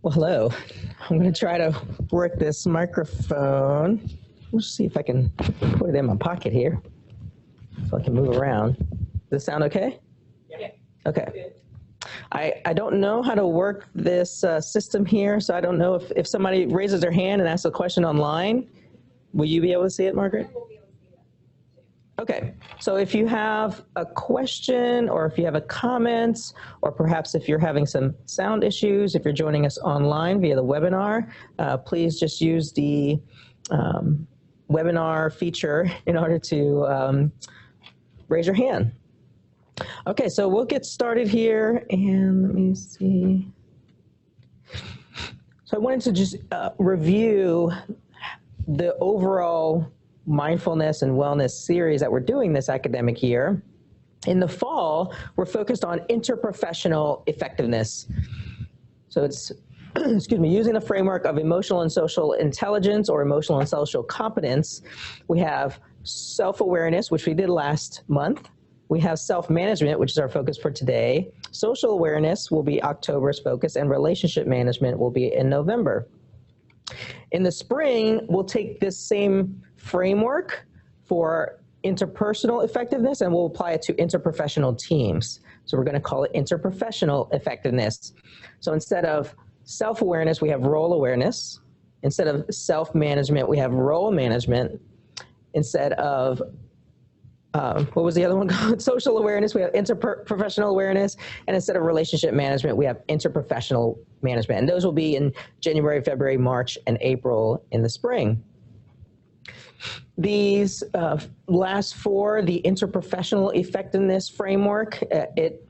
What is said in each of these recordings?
Well, hello. I'm going to try to work this microphone. Let's see if I can put it in my pocket here so I can move around. Does this sound okay? Yeah. Okay. I don't know how to work this system here, so I don't know if somebody raises their hand and asks a question online. Will you be able to see it, Margaret? Okay, so if you have a question or if you have a comment, or perhaps if you're having some sound issues, if you're joining us online via the webinar, please just use the webinar feature in order to raise your hand. Okay, so we'll get started here, and let me see. So I wanted to just review the overall mindfulness and wellness series that we're doing this academic year. In the fall, we're focused on interprofessional effectiveness. So it's, excuse me, using the framework of emotional and social intelligence or emotional and social competence. We have self-awareness, which we did last month. We have self-management, which is our focus for today. Social awareness will be October's focus, and relationship management will be in November. In the spring, we'll take this same framework for interpersonal effectiveness and we'll apply it to interprofessional teams. So we're going to call it interprofessional effectiveness. So instead of self-awareness, we have role awareness. Instead of self-management, we have role management. Instead of what was the other one called? Social awareness, we have interprofessional awareness, and instead of relationship management, we have interprofessional management. And those will be in January, February, March, and April in the spring. These last four, the interprofessional effectiveness framework, it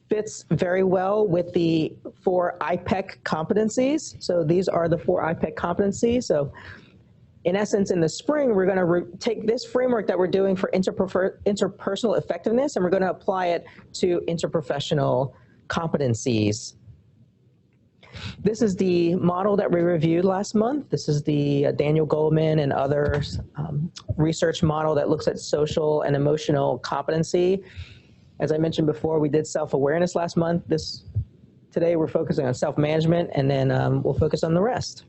fits very well with the 4 IPEC competencies. So these are the 4 IPEC competencies. So in essence, in the spring, we're going to take this framework that we're doing for interpersonal effectiveness, and we're going to apply it to interprofessional competencies. This is the model that we reviewed last month. This is the Daniel Goleman and others research model that looks at social and emotional competency. As I mentioned before, we did self-awareness last month. Today we're focusing on self-management, and then we'll focus on the rest.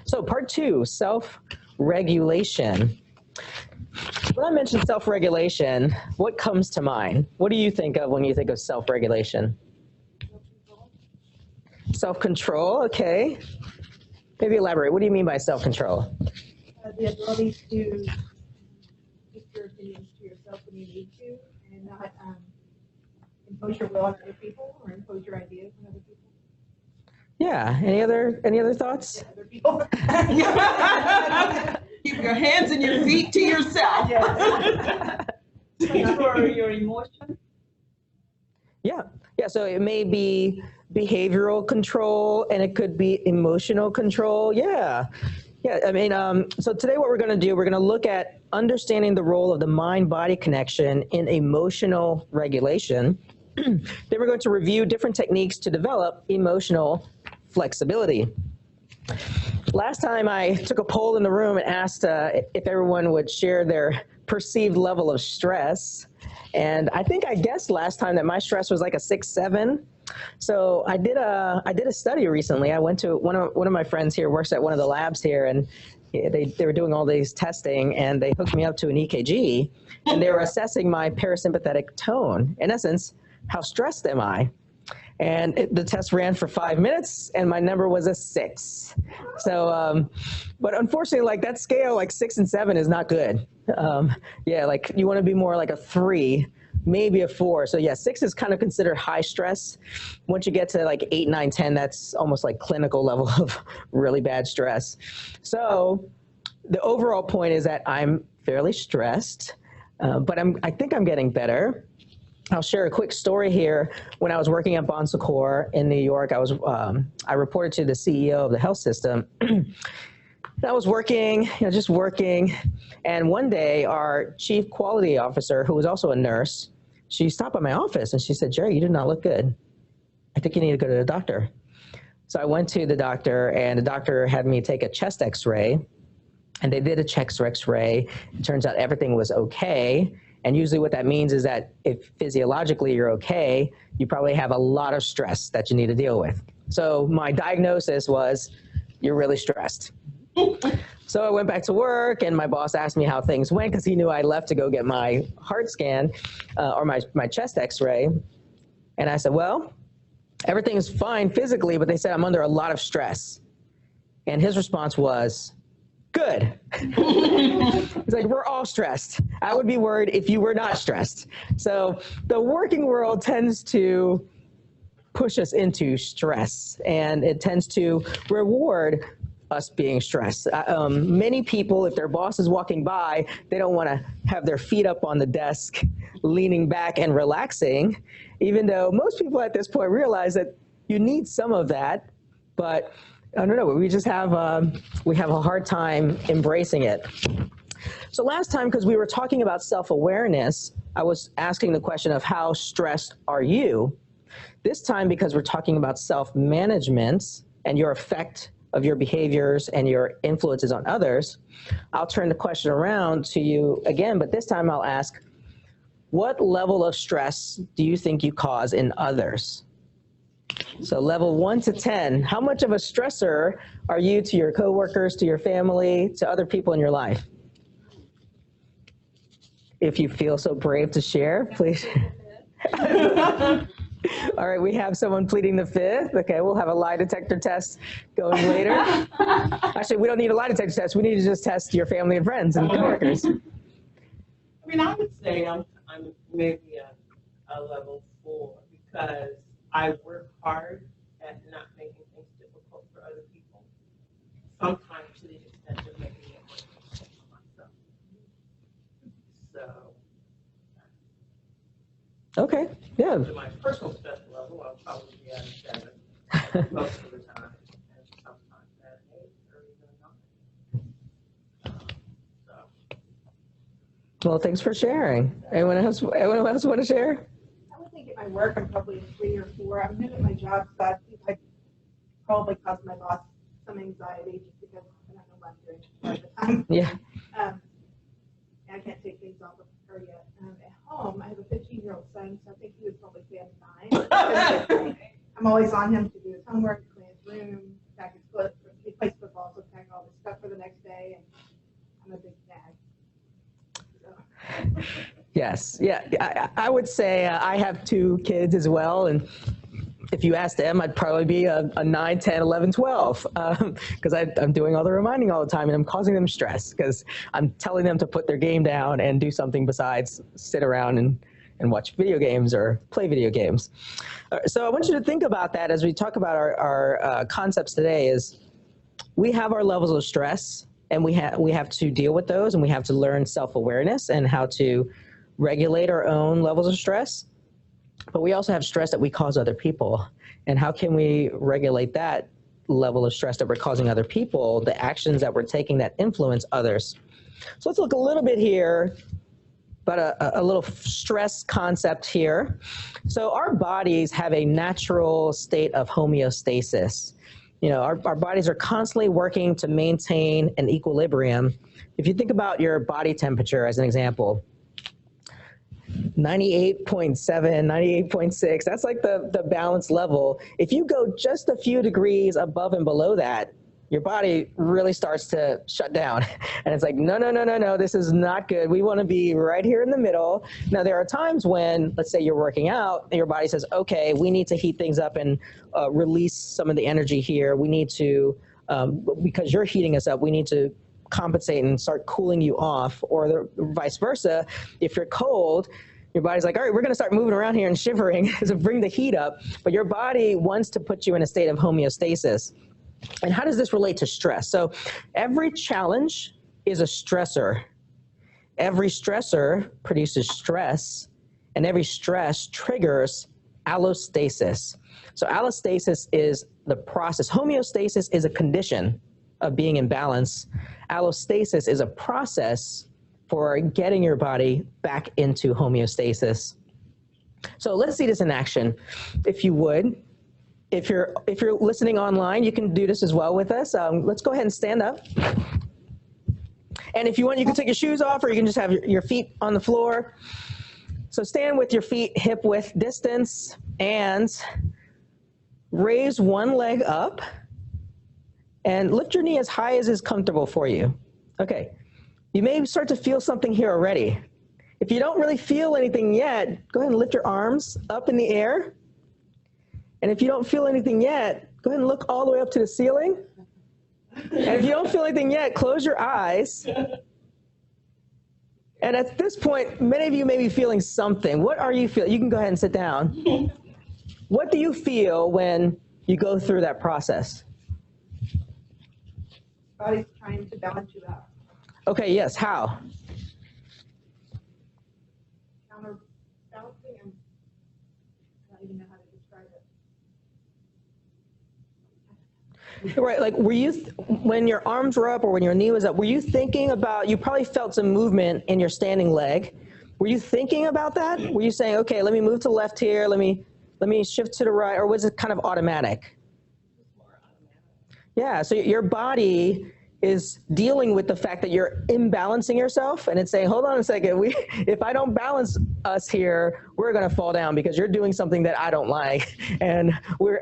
So part 2, self-regulation. When I mention self-regulation, what comes to mind? What do you think of when you think of self-regulation? Self-control, okay. Maybe elaborate. What do you mean by self-control? The ability to keep your opinions to yourself when you need to, and not impose your will on other people or impose your ideas on other people. Yeah. Any other thoughts? Other people. Keep your hands and your feet to yourself. Yes. Control your emotions. Yeah. Yeah. So it may be behavioral control, and it could be emotional control. Yeah. Yeah. I mean, so today what we're going to do, we're going to look at understanding the role of the mind-body connection in emotional regulation. Then we're going to review different techniques to develop emotional flexibility. Last time I took a poll in the room and asked if everyone would share their perceived level of stress. And I think I guessed last time that my stress was like a 6-7. So I did a study recently. I went to one of my friends here works at one of the labs here, and they were doing all these testing, and they hooked me up to an EKG, and they were assessing my parasympathetic tone. In essence, how stressed am I? And the test ran for 5 minutes, and my number was a 6. So, but unfortunately, like that scale, like 6 and 7 is not good. Yeah, like you want to be more like a 3, maybe a 4. So yeah, 6 is kind of considered high stress. Once you get to like 8, 9, 10, that's almost like clinical level of really bad stress. So the overall point is that I'm fairly stressed, but I think I'm getting better. I'll share a quick story here. When I was working at Bon Secours in New York, I reported to the CEO of the health system. I was working, just working, and one day our chief quality officer, who was also a nurse, she stopped by my office and she said, "Jerry, you do not look good. I think you need to go to the doctor." So I went to the doctor, and the doctor had me take a chest x-ray, and they did a chest x-ray. It turns out everything was okay. And usually what that means is that if physiologically you're okay, you probably have a lot of stress that you need to deal with. So my diagnosis was, you're really stressed. So I went back to work, and my boss asked me how things went because he knew I left to go get my heart scan or my chest x-ray. And I said, well, everything is fine physically, but they said I'm under a lot of stress. And his response was, good. He's like, we're all stressed. I would be worried if you were not stressed. So the working world tends to push us into stress, and it tends to reward us being stressed. Many people, if their boss is walking by, they don't want to have their feet up on the desk, leaning back and relaxing, even though most people at this point realize that you need some of that, but I don't know, we just have, we have a hard time embracing it. So last time, because we were talking about self-awareness, I was asking the question of how stressed are you? This time, because we're talking about self-management and your effect of your behaviors and your influences on others, I'll turn the question around to you again, but this time I'll ask, what level of stress do you think you cause in others? So level 1 to 10, how much of a stressor are you to your coworkers, to your family, to other people in your life? If you feel so brave to share, please. All right, we have someone pleading the fifth. Okay, we'll have a lie detector test going later. Actually, we don't need a lie detector test. We need to just test your family and friends and coworkers. I mean, I would say I'm maybe a level 4 because I work hard at not making things difficult for other people. Sometimes to the extent of making it more difficult for myself. So. Okay, yeah. To my personal stress level, I'll probably be at a 7 most of the time, and sometimes at 8 or even 9. So. Well, thanks for sharing. Anyone else want to share? I would think at my work, I'm probably a 3 or 4. I'm new at my job, so I think I probably caused my boss some anxiety just because I don't know what I'm doing part of the time. Yeah. And I can't take things off of her yet. At home, I have a 15-year-old son, so I think he was probably fan 9. I'm always on him to do his homework, clean his room, pack his clothes. He plays football, so pack all his stuff for the next day, and I'm a big nag. So. Yes, yeah, I would say I have 2 kids as well, and if you ask them, I'd probably be a 9, 10, 11, 12, because I'm doing all the reminding all the time, and I'm causing them stress, because I'm telling them to put their game down and do something besides sit around and watch video games or play video games. So I want you to think about that as we talk about our concepts today. Is we have our levels of stress, and we have to deal with those, and we have to learn self-awareness and how to regulate our own levels of stress. But we also have stress that we cause other people. And how can we regulate that level of stress that we're causing other people, the actions that we're taking that influence others? So let's look a little bit here about a little stress concept here. So our bodies have a natural state of homeostasis. You know, our bodies are constantly working to maintain an equilibrium. If you think about your body temperature as an example, 98.7, 98.6, that's like the balance level. If you go just a few degrees above and below that, your body really starts to shut down. And it's like, no, this is not good. We want to be right here in the middle. Now, there are times when, let's say you're working out, and your body says, okay, we need to heat things up and release some of the energy here. We need to, because you're heating us up, we need to compensate and start cooling you off, or the vice versa. If you're cold, your body's like, all right, we're going to start moving around here and shivering to bring the heat up. But your body wants to put you in a state of homeostasis. And how does this relate to stress? So every challenge is a stressor. Every stressor produces stress, and every stress triggers allostasis. So allostasis is the process. Homeostasis is a condition of being in balance. Allostasis is a process for getting your body back into homeostasis. So let's see this in action, if you would. If you're listening online, you can do this as well with us. Let's go ahead and stand up. And if you want, you can take your shoes off, or you can just have your feet on the floor. So stand with your feet hip width distance, and raise one leg up and lift your knee as high as is comfortable for you. Okay, you may start to feel something here already. If you don't really feel anything yet, go ahead and lift your arms up in the air. And if you don't feel anything yet, go ahead and look all the way up to the ceiling. And if you don't feel anything yet, close your eyes. And at this point, many of you may be feeling something. What are you feeling? You can go ahead and sit down. What do you feel when you go through that process? Body's trying to balance you out. Okay, yes, how? Counterbalancing, and I don't even know how to describe it. Right, like were you, when your arms were up or when your knee was up, were you thinking about, you probably felt some movement in your standing leg. Were you thinking about that? Were you saying, okay, let me move to the left here, let me shift to the right, or was it kind of automatic? Yeah, so your body is dealing with the fact that you're imbalancing yourself, and it's saying, hold on a second, if I don't balance us here, we're gonna fall down because you're doing something that I don't like, and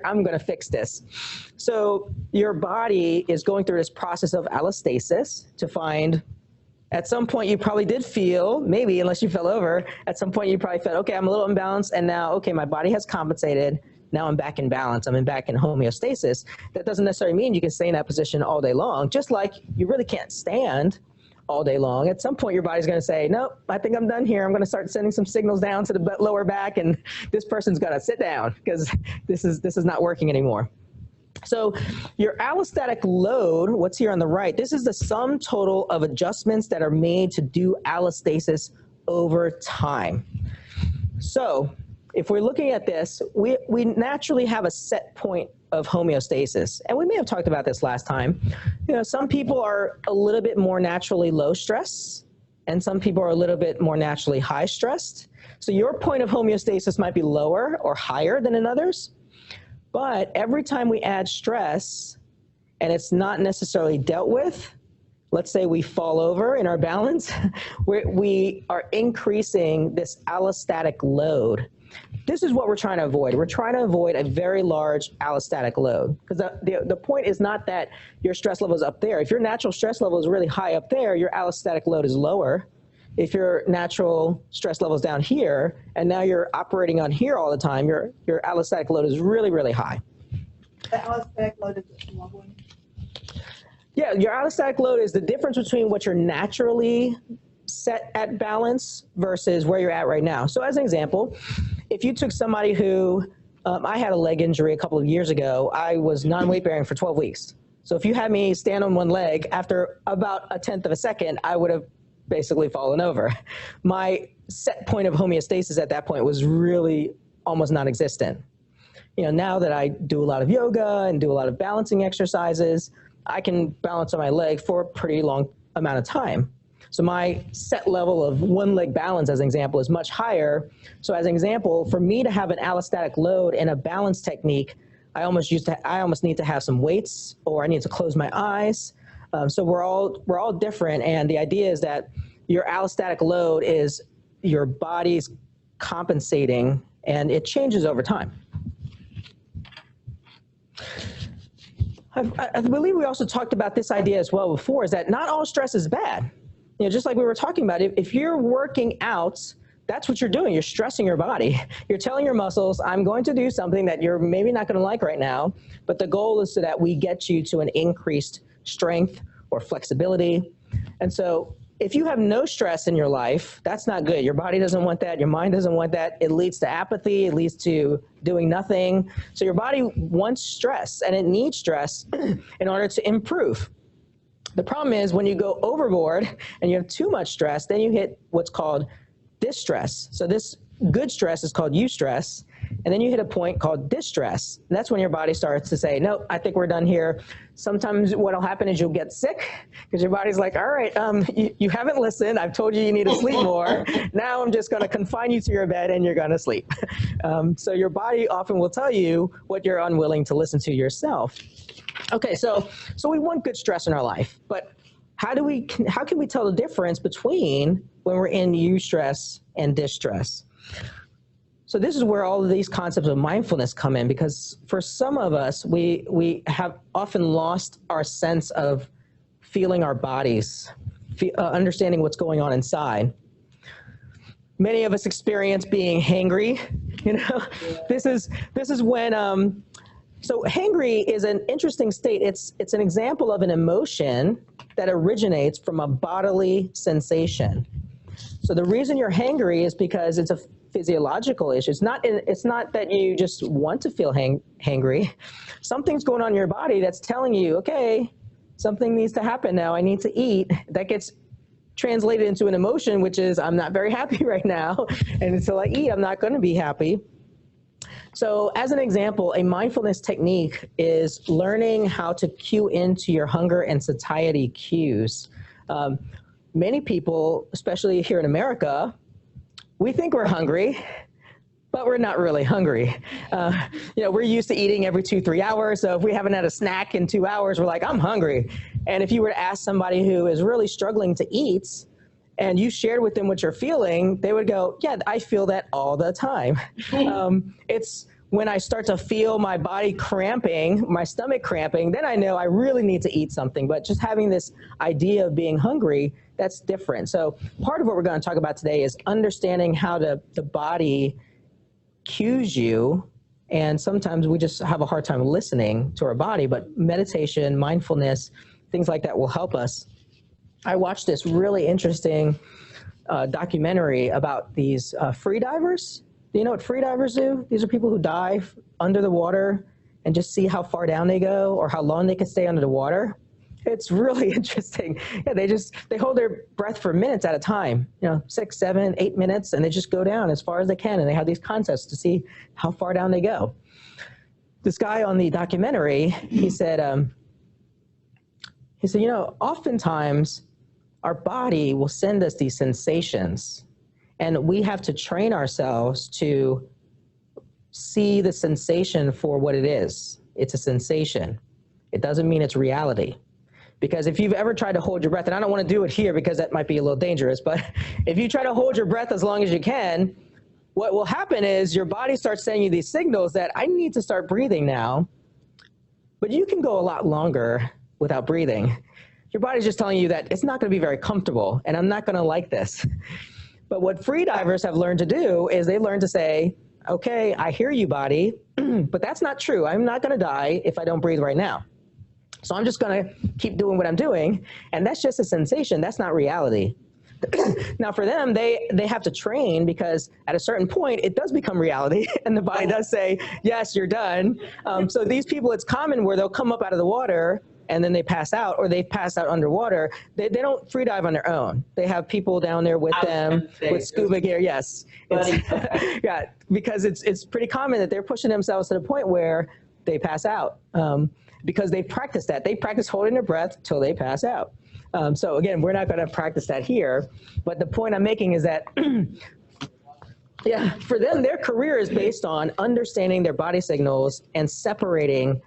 I'm gonna fix this. So your body is going through this process of allostasis to find, at some point you probably did feel, maybe unless you fell over, at some point you probably felt, okay, I'm a little imbalanced, and now, okay, my body has compensated, now I'm back in balance, I'm back in homeostasis. That doesn't necessarily mean you can stay in that position all day long, just like you really can't stand all day long. At some point your body's gonna say, nope, I think I'm done here. I'm gonna start sending some signals down to the lower back, and this person's gonna sit down because this is not working anymore. So your allostatic load, what's here on the right, this is the sum total of adjustments that are made to do allostasis over time. So if we're looking at this, we naturally have a set point of homeostasis. And we may have talked about this last time. You know, some people are a little bit more naturally low stress, and some people are a little bit more naturally high stressed. So your point of homeostasis might be lower or higher than in others. But every time we add stress, and it's not necessarily dealt with, let's say we fall over in our balance, we are increasing this allostatic load. This is what we're trying to avoid. We're trying to avoid a very large allostatic load, because the point is not that your stress level is up there. If your natural stress level is really high up there, your allostatic load is lower. If your natural stress level is down here, and now you're operating on here all the time, your allostatic load is really, really high. The allostatic load is wobbling. Yeah, your allostatic load is the difference between what you're naturally set at balance versus where you're at right now. So as an example, if you took somebody who, I had a leg injury a couple of years ago, I was non-weight bearing for 12 weeks. So if you had me stand on one leg, after about 1/10 of a second, I would have basically fallen over. My set point of homeostasis at that point was really almost non-existent. You know, now that I do a lot of yoga and do a lot of balancing exercises, I can balance on my leg for a pretty long amount of time. So my set level of one leg balance, as an example, is much higher. So as an example, for me to have an allostatic load in a balance technique, I almost need to have some weights, or I need to close my eyes. So we're all different, and the idea is that your allostatic load is your body's compensating, and it changes over time. I believe we also talked about this idea as well before, is that not all stress is bad. You know, just like we were talking about, if you're working out, that's what you're doing. You're stressing your body. You're telling your muscles, I'm going to do something that you're maybe not going to like right now, but the goal is so that we get you to an increased strength or flexibility. And so if you have no stress in your life, that's not good. Your body doesn't want that. Your mind doesn't want that. It leads to apathy. It leads to doing nothing. So your body wants stress, and it needs stress in order to improve. The problem is when you go overboard and you have too much stress, then you hit what's called distress. So this good stress is called eustress, and then you hit a point called distress. And that's when your body starts to say, no, I think we're done here. Sometimes what'll happen is you'll get sick because your body's like, all right, you haven't listened. I've told you you need to sleep more. Now I'm just going to confine you to your bed and you're going to sleep. So your body often will tell you what you're unwilling to listen to yourself. Okay, so we want good stress in our life, but how can we tell the difference between when we're in eustress and distress? So this is where all of these concepts of mindfulness come in, because for some of us, we have often lost our sense of feeling our bodies, understanding what's going on inside. Many of us experience being hangry, you know. This is when, so hangry is an interesting state. It's an example of an emotion that originates from a bodily sensation. So the reason you're hangry is because it's a physiological issue. It's not that you just want to feel hangry. Something's going on in your body that's telling you, okay, something needs to happen now. I need to eat. That gets translated into an emotion, which is, I'm not very happy right now. And until I eat, I'm not going to be happy. So as an example, a mindfulness technique is learning how to cue into your hunger and satiety cues. Many people, especially here in America, we think we're hungry, but we're not really hungry. You know, we're used to eating every 2-3 hours. So if we haven't had a snack in 2 hours, we're like, I'm hungry. And if you were to ask somebody who is really struggling to eat, and you shared with them what you're feeling, they would go, yeah, I feel that all the time. It's when I start to feel my body cramping, my stomach cramping, then I know I really need to eat something. But just having this idea of being hungry, that's different. So part of what we're going to talk about today is understanding how the body cues you. And sometimes we just have a hard time listening to our body, but meditation, mindfulness, things like that will help us. I watched this really interesting documentary about these free divers. Do you know what free divers do? These are people who dive under the water and just see how far down they go or how long they can stay under the water. It's really interesting. Yeah, they hold their breath for minutes at a time, you know, 6, 7, 8 minutes, and they just go down as far as they can. And they have these contests to see how far down they go. This guy on the documentary, he said, you know, oftentimes our body will send us these sensations, and we have to train ourselves to see the sensation for what it is. It's a sensation. It doesn't mean it's reality. Because if you've ever tried to hold your breath, and I don't want to do it here because that might be a little dangerous, but if you try to hold your breath as long as you can, what will happen is your body starts sending you these signals that I need to start breathing now, but you can go a lot longer without breathing. Your body's just telling you that it's not going to be very comfortable, and I'm not going to like this. But what free divers have learned to do is they learn to say, okay, I hear you, body, but that's not true. I'm not going to die if I don't breathe right now. So I'm just going to keep doing what I'm doing, and that's just a sensation. That's not reality. Now for them, they have to train, because at a certain point, it does become reality, and the body does say, yes, you're done. So these people, it's common where they'll come up out of the water, and then they pass out, or they pass out underwater. They don't free dive on their own. They have people down there with them with scuba gear. Yes, yeah, because it's pretty common that they're pushing themselves to the point where they pass out, because they practice that. They practice holding their breath till they pass out. So again, we're not going to practice that here. But the point I'm making is that, yeah, for them, their career is based on understanding their body signals and separating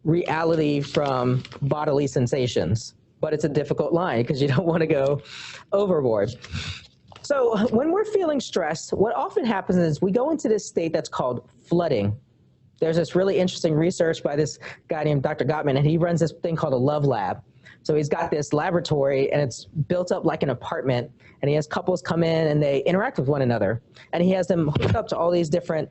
reality from bodily sensations. But it's a difficult line because you don't want to go overboard. So when we're feeling stressed, what often happens is we go into this state that's called flooding. There's this really interesting research by this guy named Dr. Gottman, and he runs this thing called a love lab. So he's got this laboratory, and it's built up like an apartment, and he has couples come in and they interact with one another. And he has them hooked up to all these different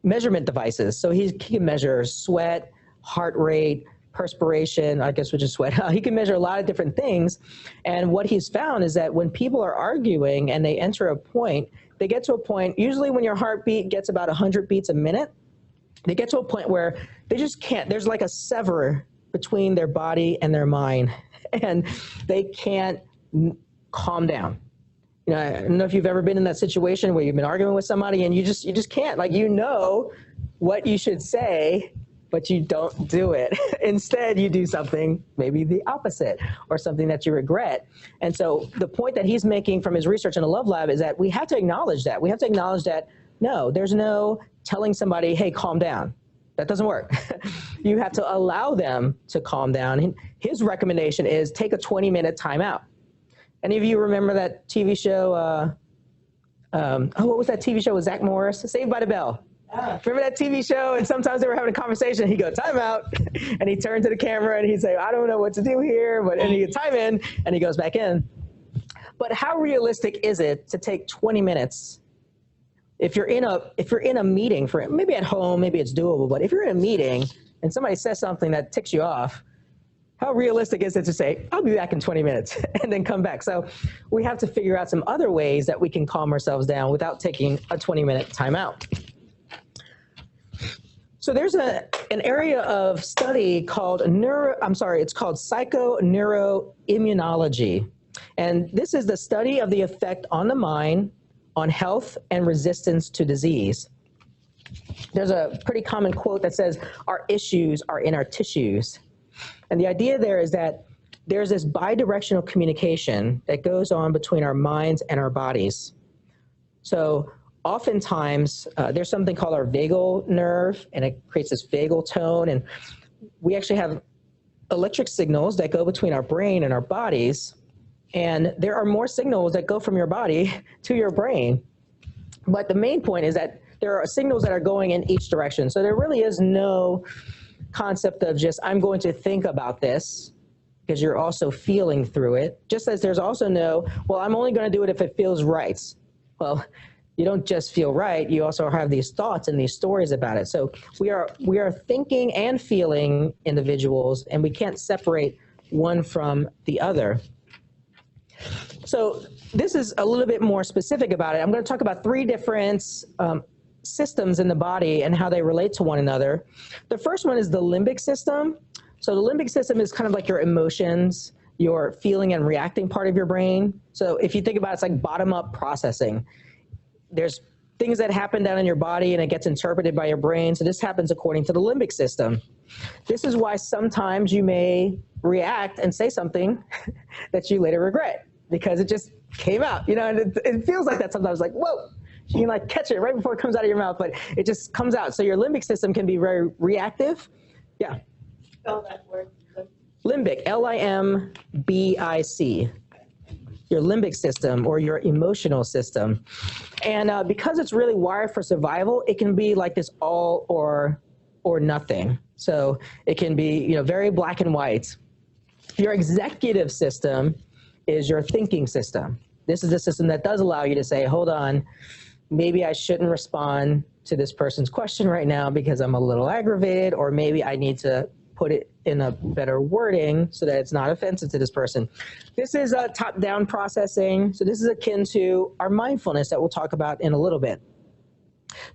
measurement devices. So he can measure sweat, heart rate, perspiration, I guess which is sweat. He can measure a lot of different things. And what he's found is that when people are arguing and they enter a point, they get to a point, usually when your heartbeat gets about 100 beats a minute, they get to a point where they just can't, there's like a sever between their body and their mind, and they can't calm down. You know, I don't know if you've ever been in that situation where you've been arguing with somebody and you just can't, like, you know what you should say, but you don't do it. Instead, you do something maybe the opposite, or something that you regret. And so the point that he's making from his research in the Love Lab is that we have to acknowledge that. We have to acknowledge that, no, there's no telling somebody, hey, calm down. That doesn't work. You have to allow them to calm down. His recommendation is take a 20-minute timeout. Any of you remember that TV show, what was that TV show with Zach Morris? Saved by the Bell. Ah. Remember that TV show? And sometimes they were having a conversation. He'd go, time out. And he'd turn to the camera and he'd say, I don't know what to do here. And he'd time in and he goes back in. But how realistic is it to take 20 minutes? If you're in a meeting, for maybe at home, maybe it's doable, but if you're in a meeting and somebody says something that ticks you off, how realistic is it to say, I'll be back in 20 minutes and then come back? So we have to figure out some other ways that we can calm ourselves down without taking a 20-minute timeout. So there's an area of study called it's called psychoneuroimmunology. And this is the study of the effect on the mind, on health and resistance to disease. There's a pretty common quote that says, our issues are in our tissues. And the idea there is that there's this bidirectional communication that goes on between our minds and our bodies. So oftentimes, there's something called our vagal nerve, and it creates this vagal tone. And we actually have electric signals that go between our brain and our bodies. And there are more signals that go from your body to your brain. But the main point is that there are signals that are going in each direction. So there really is no concept of just, I'm going to think about this, because you're also feeling through it. Just as there's also no, well, I'm only going to do it if it feels right. Well, you don't just feel right, you also have these thoughts and these stories about it. So we are thinking and feeling individuals, and we can't separate one from the other. So this is a little bit more specific about it. I'm going to talk about 3 different systems in the body and how they relate to one another. The first one is the limbic system. So the limbic system is kind of like your emotions, your feeling and reacting part of your brain. So if you think about it, it's like bottom-up processing. There's things that happen down in your body and it gets interpreted by your brain. So this happens according to the limbic system. This is why sometimes you may react and say something that you later regret, because it just came out, and it feels like that sometimes, like, whoa, you can like catch it right before it comes out of your mouth, but it just comes out. So your limbic system can be very reactive. Yeah. Spell that word. Limbic, L-I-M-B-I-C. Your limbic system or your emotional system. And because it's really wired for survival, it can be like this all or nothing. So it can be, very black and white. Your executive system is your thinking system. This is the system that does allow you to say, hold on, maybe I shouldn't respond to this person's question right now because I'm a little aggravated, or maybe I need to put it in a better wording so that it's not offensive to this person. This is a top-down processing. So this is akin to our mindfulness that we'll talk about in a little bit.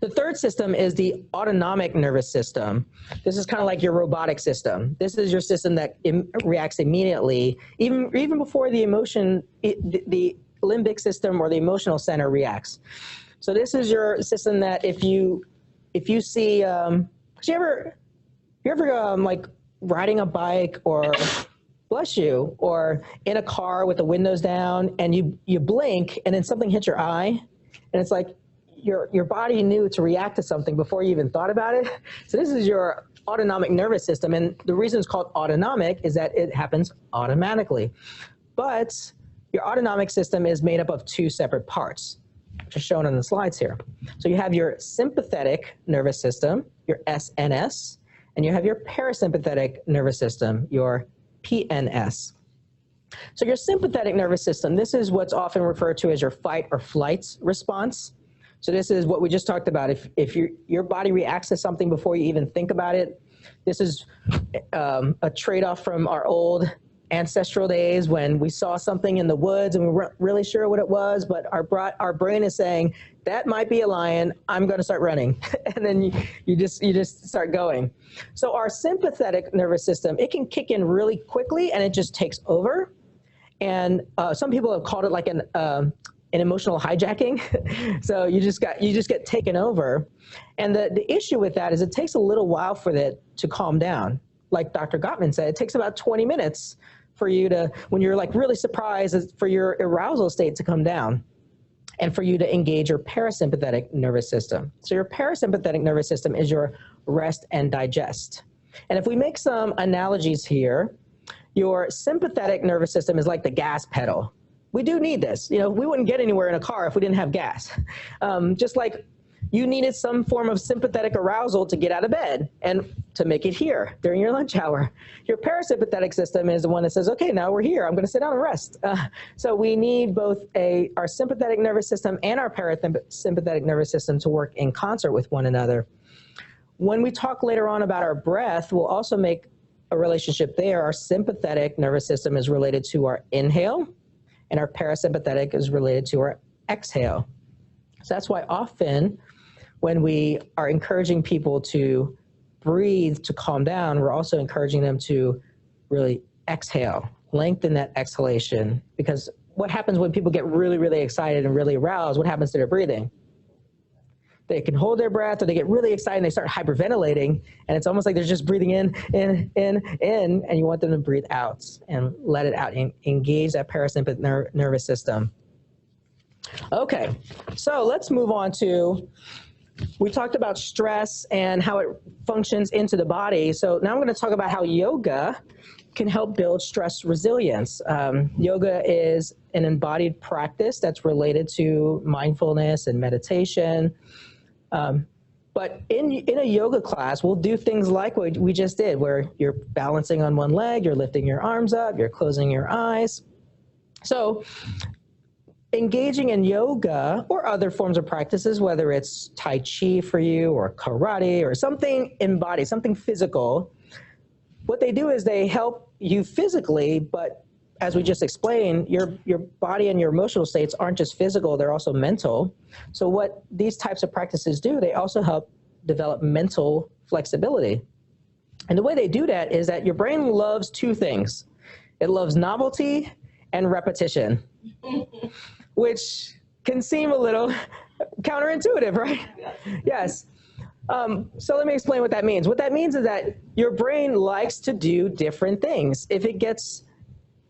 The third system is the autonomic nervous system. This is kind of like your robotic system. This is your system that reacts immediately, even before the the limbic system or the emotional center reacts. So this is your system that if you see, you ever like riding a bike or, bless you, or in a car with the windows down and you blink and then something hits your eye and it's like your body knew to react to something before you even thought about it. So this is your autonomic nervous system, and the reason it's called autonomic is that it happens automatically. But your autonomic system is made up of 2 separate parts, which are shown on the slides here. So you have your sympathetic nervous system, your SNS, and you have your parasympathetic nervous system, your PNS. So your sympathetic nervous system, this is what's often referred to as your fight or flight response. So this is what we just talked about. If your body reacts to something before you even think about it, this is a trade-off from our old ancestral days when we saw something in the woods and we weren't really sure what it was, but our brain is saying, that might be a lion, I'm going to start running. And then you just start going. So our sympathetic nervous system, it can kick in really quickly and it just takes over. And some people have called it like an emotional hijacking. So you just get taken over. And the issue with that is it takes a little while for it to calm down. Like Dr. Gottman said, it takes about 20 minutes for you to, when you're like really surprised, for your arousal state to come down and for you to engage your parasympathetic nervous system. So your parasympathetic nervous system is your rest and digest. And if we make some analogies here, your sympathetic nervous system is like the gas pedal. we do need this. You know, we wouldn't get anywhere in a car if we didn't have gas. Just like you needed some form of sympathetic arousal to get out of bed and to make it here during your lunch hour. Your parasympathetic system is the one that says, okay, now we're here, I'm going to sit down and rest. So we need both our sympathetic nervous system and our parasympathetic nervous system to work in concert with one another. When we talk later on about our breath, we'll also make a relationship there. Our sympathetic nervous system is related to our inhale, and our parasympathetic is related to our exhale. So that's why often when we are encouraging people to breathe, to calm down, we're also encouraging them to really exhale, lengthen that exhalation. Because what happens when people get really, really excited and really aroused? What happens to their breathing? They can hold their breath, or they get really excited and they start hyperventilating, and it's almost like they're just breathing in, and you want them to breathe out and let it out, and engage that parasympathetic nervous system. Okay, so let's move on to, we talked about stress and how it functions into the body. So now I'm going to talk about how yoga can help build stress resilience. Yoga is an embodied practice that's related to mindfulness and meditation. But in a yoga class, we'll do things like what we just did, where you're balancing on one leg, you're lifting your arms up, you're closing your eyes. So engaging in yoga or other forms of practices, whether it's Tai Chi for you or karate or something embodied, something physical, what they do is they help you physically, but as we just explained, your body and your emotional states aren't just physical, they're also mental. So what these types of practices do, they also help develop mental flexibility. And the way they do that is that your brain loves two things. It loves novelty and repetition, which can seem a little counterintuitive, right? Yes. So let me explain what that means. What that means is that your brain likes to do different things. If it gets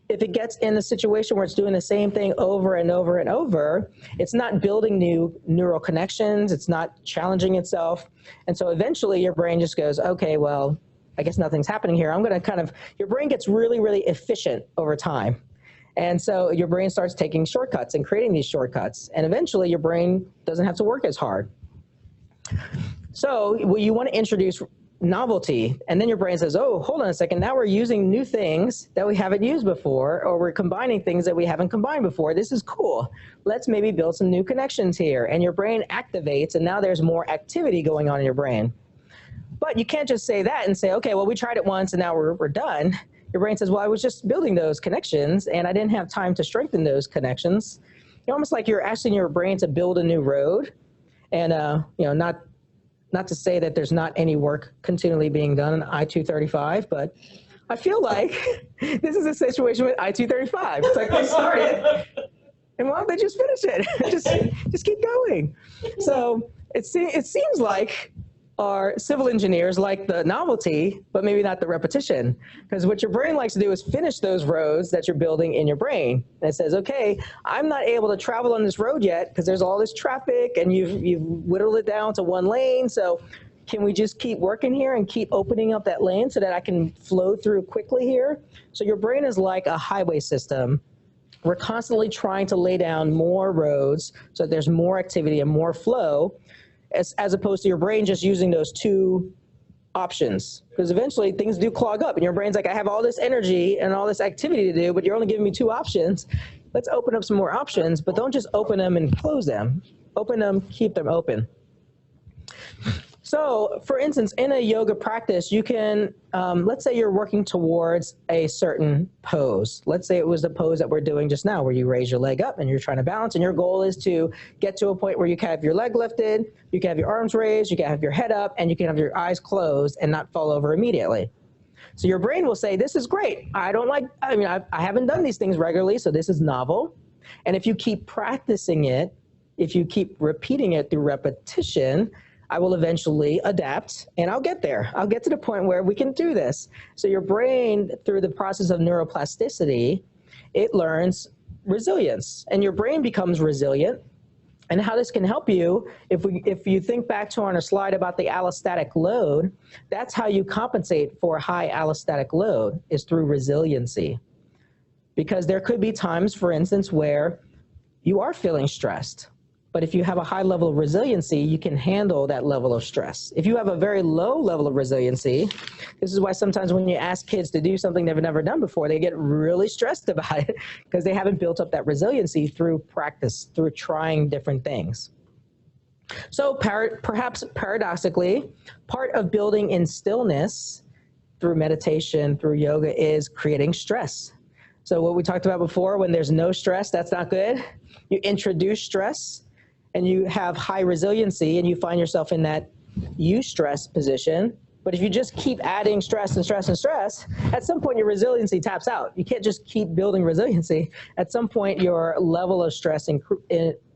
in a situation where it's doing the same thing over and over and over, it's not building new neural connections, it's not challenging itself. And so eventually your brain just goes, okay, well, I guess nothing's happening here. I'm gonna your brain gets really, really efficient over time. And so your brain starts taking shortcuts and creating these shortcuts. And eventually your brain doesn't have to work as hard. So you want to introduce novelty, and then your brain says, oh, hold on a second, now we're using new things that we haven't used before, or we're combining things that we haven't combined before. This is cool. Let's maybe build some new connections here. And your brain activates, and now there's more activity going on in your brain. But you can't just say that and say, okay, well, we tried it once and now we're done. Your brain says, well, I was just building those connections and I didn't have time to strengthen those connections. It's almost like you're asking your brain to build a new road. And not to say that there's not any work continually being done on I-235, but I feel like this is a situation with I-235. It's like they started, and why don't they just finish it? just keep going. So it seems like our civil engineers like the novelty, but maybe not the repetition. Because what your brain likes to do is finish those roads that you're building in your brain. And it says, okay, I'm not able to travel on this road yet because there's all this traffic and you've whittled it down to one lane. So can we just keep working here and keep opening up that lane so that I can flow through quickly here? So your brain is like a highway system. We're constantly trying to lay down more roads so that there's more activity and more flow, as opposed to your brain just using those two options. Because eventually things do clog up and your brain's like, I have all this energy and all this activity to do, but you're only giving me two options. Let's open up some more options, but don't just open them and close them. Open them, keep them open. So for instance, in a yoga practice, you can, let's say you're working towards a certain pose. Let's say it was the pose that we're doing just now, where you raise your leg up and you're trying to balance, and your goal is to get to a point where you can have your leg lifted, you can have your arms raised, you can have your head up, and you can have your eyes closed and not fall over immediately. So your brain will say, this is great. I haven't done these things regularly, so this is novel. And if you keep practicing it, if you keep repeating it through repetition, I will eventually adapt and I'll get there. I'll get to the point where we can do this. So your brain, through the process of neuroplasticity, it learns resilience, and your brain becomes resilient. And how this can help you, if you think back to on a slide about the allostatic load, that's how you compensate for high allostatic load, is through resiliency. Because there could be times, for instance, where you are feeling stressed. But if you have a high level of resiliency, you can handle that level of stress. If you have a very low level of resiliency, this is why sometimes when you ask kids to do something they've never done before, they get really stressed about it because they haven't built up that resiliency through practice, through trying different things. So perhaps paradoxically, part of building in stillness through meditation, through yoga, is creating stress. So what we talked about before, when there's no stress, that's not good. You introduce stress and you have high resiliency and you find yourself in that eustress position. But if you just keep adding stress and stress and stress, at some point your resiliency taps out. You can't just keep building resiliency. At some point your level of stress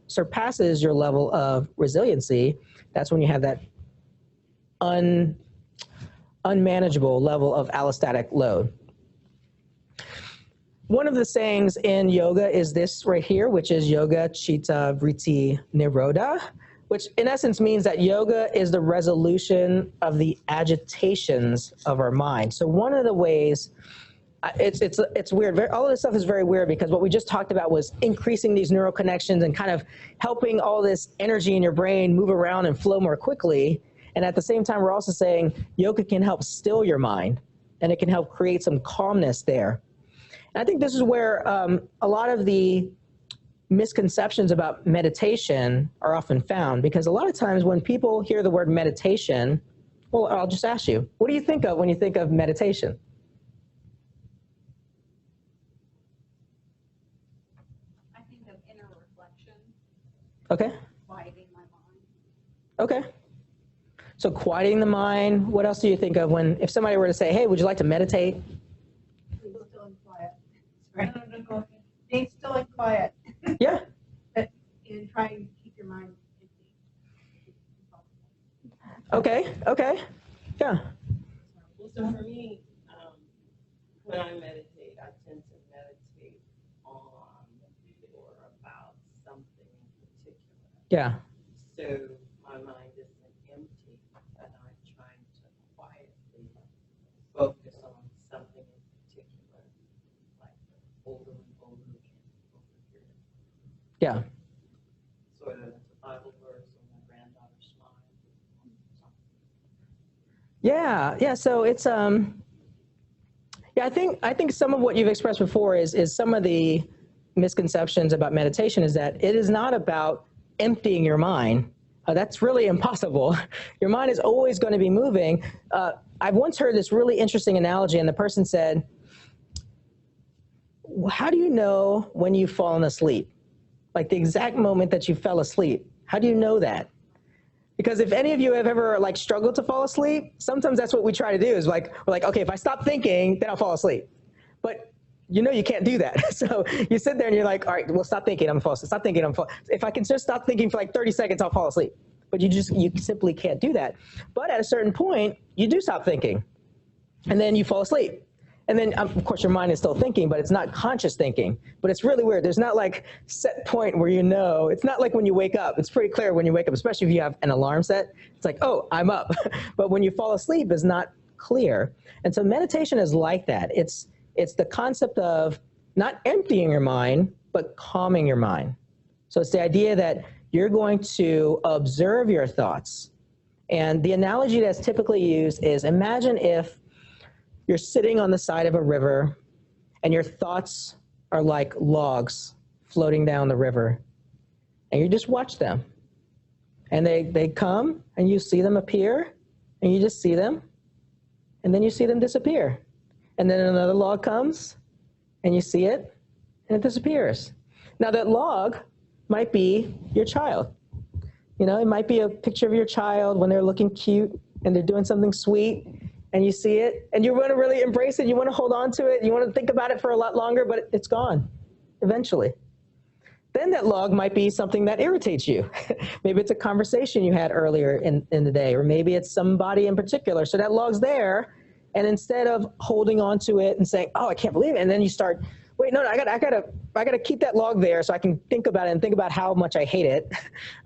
surpasses your level of resiliency. That's when you have that unmanageable level of allostatic load. One of the sayings in yoga is this right here, which is yoga chitta vritti nirodha, which in essence means that yoga is the resolution of the agitations of our mind. So one of the ways, it's weird. All of this stuff is very weird because what we just talked about was increasing these neural connections and kind of helping all this energy in your brain move around and flow more quickly. And at the same time, we're also saying yoga can help still your mind and it can help create some calmness there. And I think this is where a lot of the misconceptions about meditation are often found, because a lot of times when people hear the word meditation, well, I'll just ask you, what do you think of when you think of meditation? I think of inner reflection. Okay. Quieting my mind. Okay. So quieting the mind. What else do you think of when, if somebody were to say, hey, would you like to meditate? Being still and quiet. Right. Being still and quiet. Yeah. And trying to keep your mind empty. Okay. Okay. Yeah. Well, so for me, when I meditate, I tend to meditate on or about something in particular. Yeah. So my mind isn't empty, and I'm trying to quietly focus on something in particular, like over and over again, over here. Yeah. Sort of it's a Bible verse or my granddaughter's smile. Yeah. Yeah. So it's yeah, I think some of what you've expressed before is some of the misconceptions about meditation is that it is not about emptying your mind. That's really impossible. Your mind is always going to be moving. I've once heard this really interesting analogy, and the person said, how do you know when you've fallen asleep? Like the exact moment that you fell asleep. How do you know that? Because if any of you have ever like struggled to fall asleep, sometimes that's what we try to do is like, we're like, okay, if I stop thinking, then I'll fall asleep. But you know you can't do that. So you sit there and you're like, all right, well, stop thinking, I'm gonna fall asleep. Stop thinking, if I can just stop thinking for like 30 seconds, I'll fall asleep. But you simply can't do that. But at a certain point, you do stop thinking. And then you fall asleep. And then, of course, your mind is still thinking, but it's not conscious thinking. But it's really weird. There's not like set point where you know. It's not like when you wake up. It's pretty clear when you wake up, especially if you have an alarm set. It's like, oh, I'm up. But when you fall asleep, it's not clear. And so meditation is like that. It's the concept of not emptying your mind, but calming your mind. So it's the idea that you're going to observe your thoughts. And the analogy that's typically used is imagine if you're sitting on the side of a river and your thoughts are like logs floating down the river. And you just watch them. And they come and you see them appear and you just see them. And then you see them disappear. And then another log comes and you see it and it disappears. Now that log might be your child. You know, it might be a picture of your child when they're looking cute and they're doing something sweet. And you see it, and you want to really embrace it, you want to hold on to it, you want to think about it for a lot longer, but it's gone, eventually. Then that log might be something that irritates you. Maybe it's a conversation you had earlier in the day, or maybe it's somebody in particular. So that log's there, and instead of holding on to it and saying, oh, I can't believe it, and then you start, wait, no, I gotta keep that log there so I can think about it and think about how much I hate it.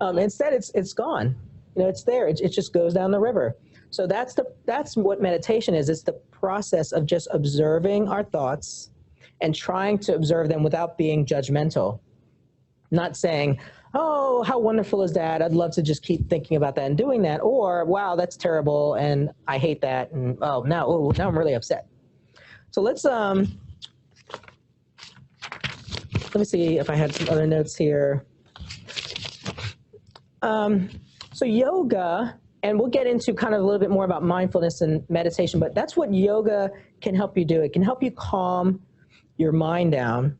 Instead, it's gone. You know, it's there, it just goes down the river. So that's what meditation is. It's the process of just observing our thoughts and trying to observe them without being judgmental. Not saying, oh, how wonderful is that? I'd love to just keep thinking about that and doing that. Or, wow, that's terrible and I hate that. And now I'm really upset. So let me see if I had some other notes here. So yoga, and we'll get into kind of a little bit more about mindfulness and meditation, but that's what yoga can help you do. It can help you calm your mind down.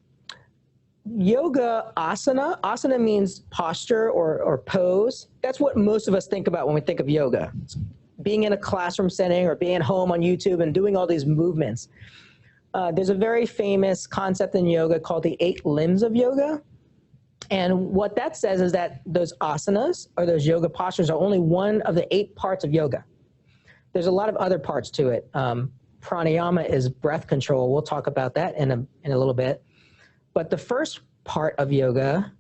Yoga asana means posture or pose. That's what most of us think about when we think of yoga. It's being in a classroom setting or being at home on YouTube and doing all these movements. There's a very famous concept in yoga called the 8 limbs of yoga. And what that says is that those asanas or those yoga postures are only one of the 8 parts of yoga. There's a lot of other parts to it. Pranayama is breath control. We'll talk about that in a little bit. But the first part of yoga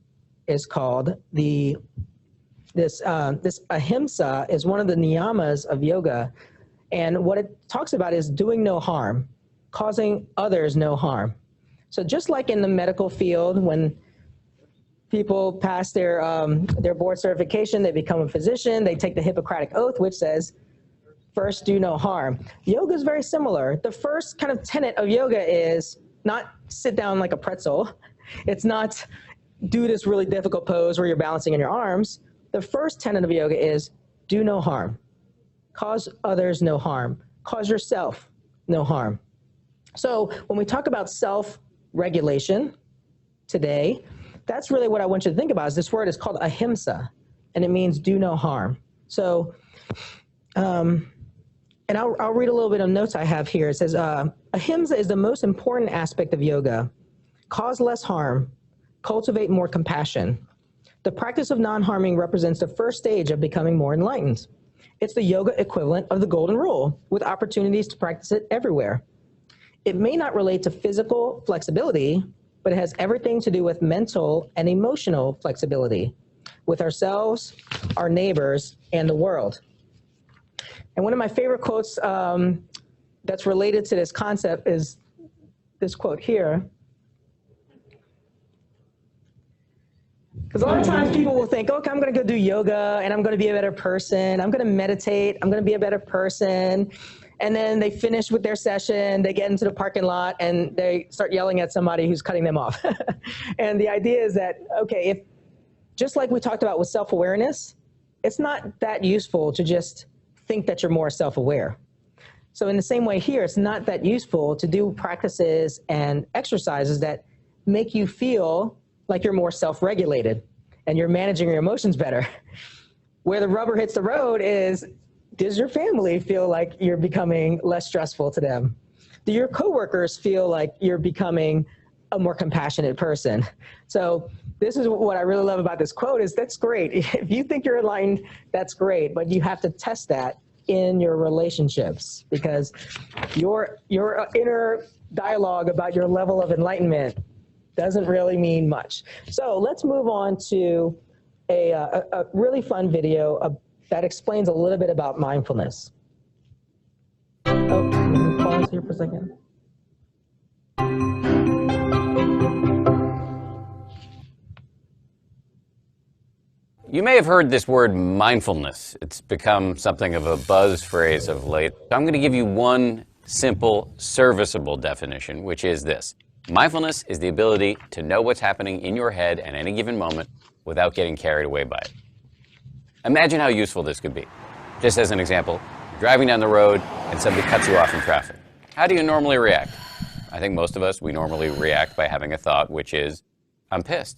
is called this ahimsa is one of the niyamas of yoga. And what it talks about is doing no harm, causing others no harm. So just like in the medical field, when people pass their board certification, they become a physician, they take the Hippocratic Oath, which says, first do no harm. Yoga is very similar. The first kind of tenet of yoga is not sit down like a pretzel. It's not do this really difficult pose where you're balancing in your arms. The first tenet of yoga is do no harm. Cause others no harm. Cause yourself no harm. So when we talk about self-regulation today, that's really what I want you to think about. Is this word is called ahimsa, and it means do no harm. So, and I'll read a little bit of notes I have here. It says, ahimsa is the most important aspect of yoga. Cause less harm, cultivate more compassion. The practice of non-harming represents the first stage of becoming more enlightened. It's the yoga equivalent of the golden rule, with opportunities to practice it everywhere. It may not relate to physical flexibility, but it has everything to do with mental and emotional flexibility with ourselves, our neighbors, and the world. And one of my favorite quotes that's related to this concept is this quote here. Because a lot of times people will think, okay, I'm going to go do yoga and I'm going to be a better person. I'm going to meditate. I'm going to be a better person. And then they finish with their session, they get into the parking lot, and they start yelling at somebody who's cutting them off. And the idea is that, okay, if just like we talked about with self-awareness, it's not that useful to just think that you're more self-aware. So in the same way here, it's not that useful to do practices and exercises that make you feel like you're more self-regulated and you're managing your emotions better. Where the rubber hits the road is, does your family feel like you're becoming less stressful to them? Do your coworkers feel like you're becoming a more compassionate person? So this is what I really love about this quote is that's great. If you think you're enlightened, that's great, but you have to test that in your relationships because your inner dialogue about your level of enlightenment doesn't really mean much. So let's move on to a really fun video that explains a little bit about mindfulness. Oh, let me pause here for a second. You may have heard this word mindfulness. It's become something of a buzz phrase of late. I'm going to give you one simple, serviceable definition, which is this. Mindfulness is the ability to know what's happening in your head at any given moment without getting carried away by it. Imagine how useful this could be. Just as an example, you're driving down the road and somebody cuts you off in traffic. How do you normally react? I think most of us, we normally react by having a thought, which is, I'm pissed.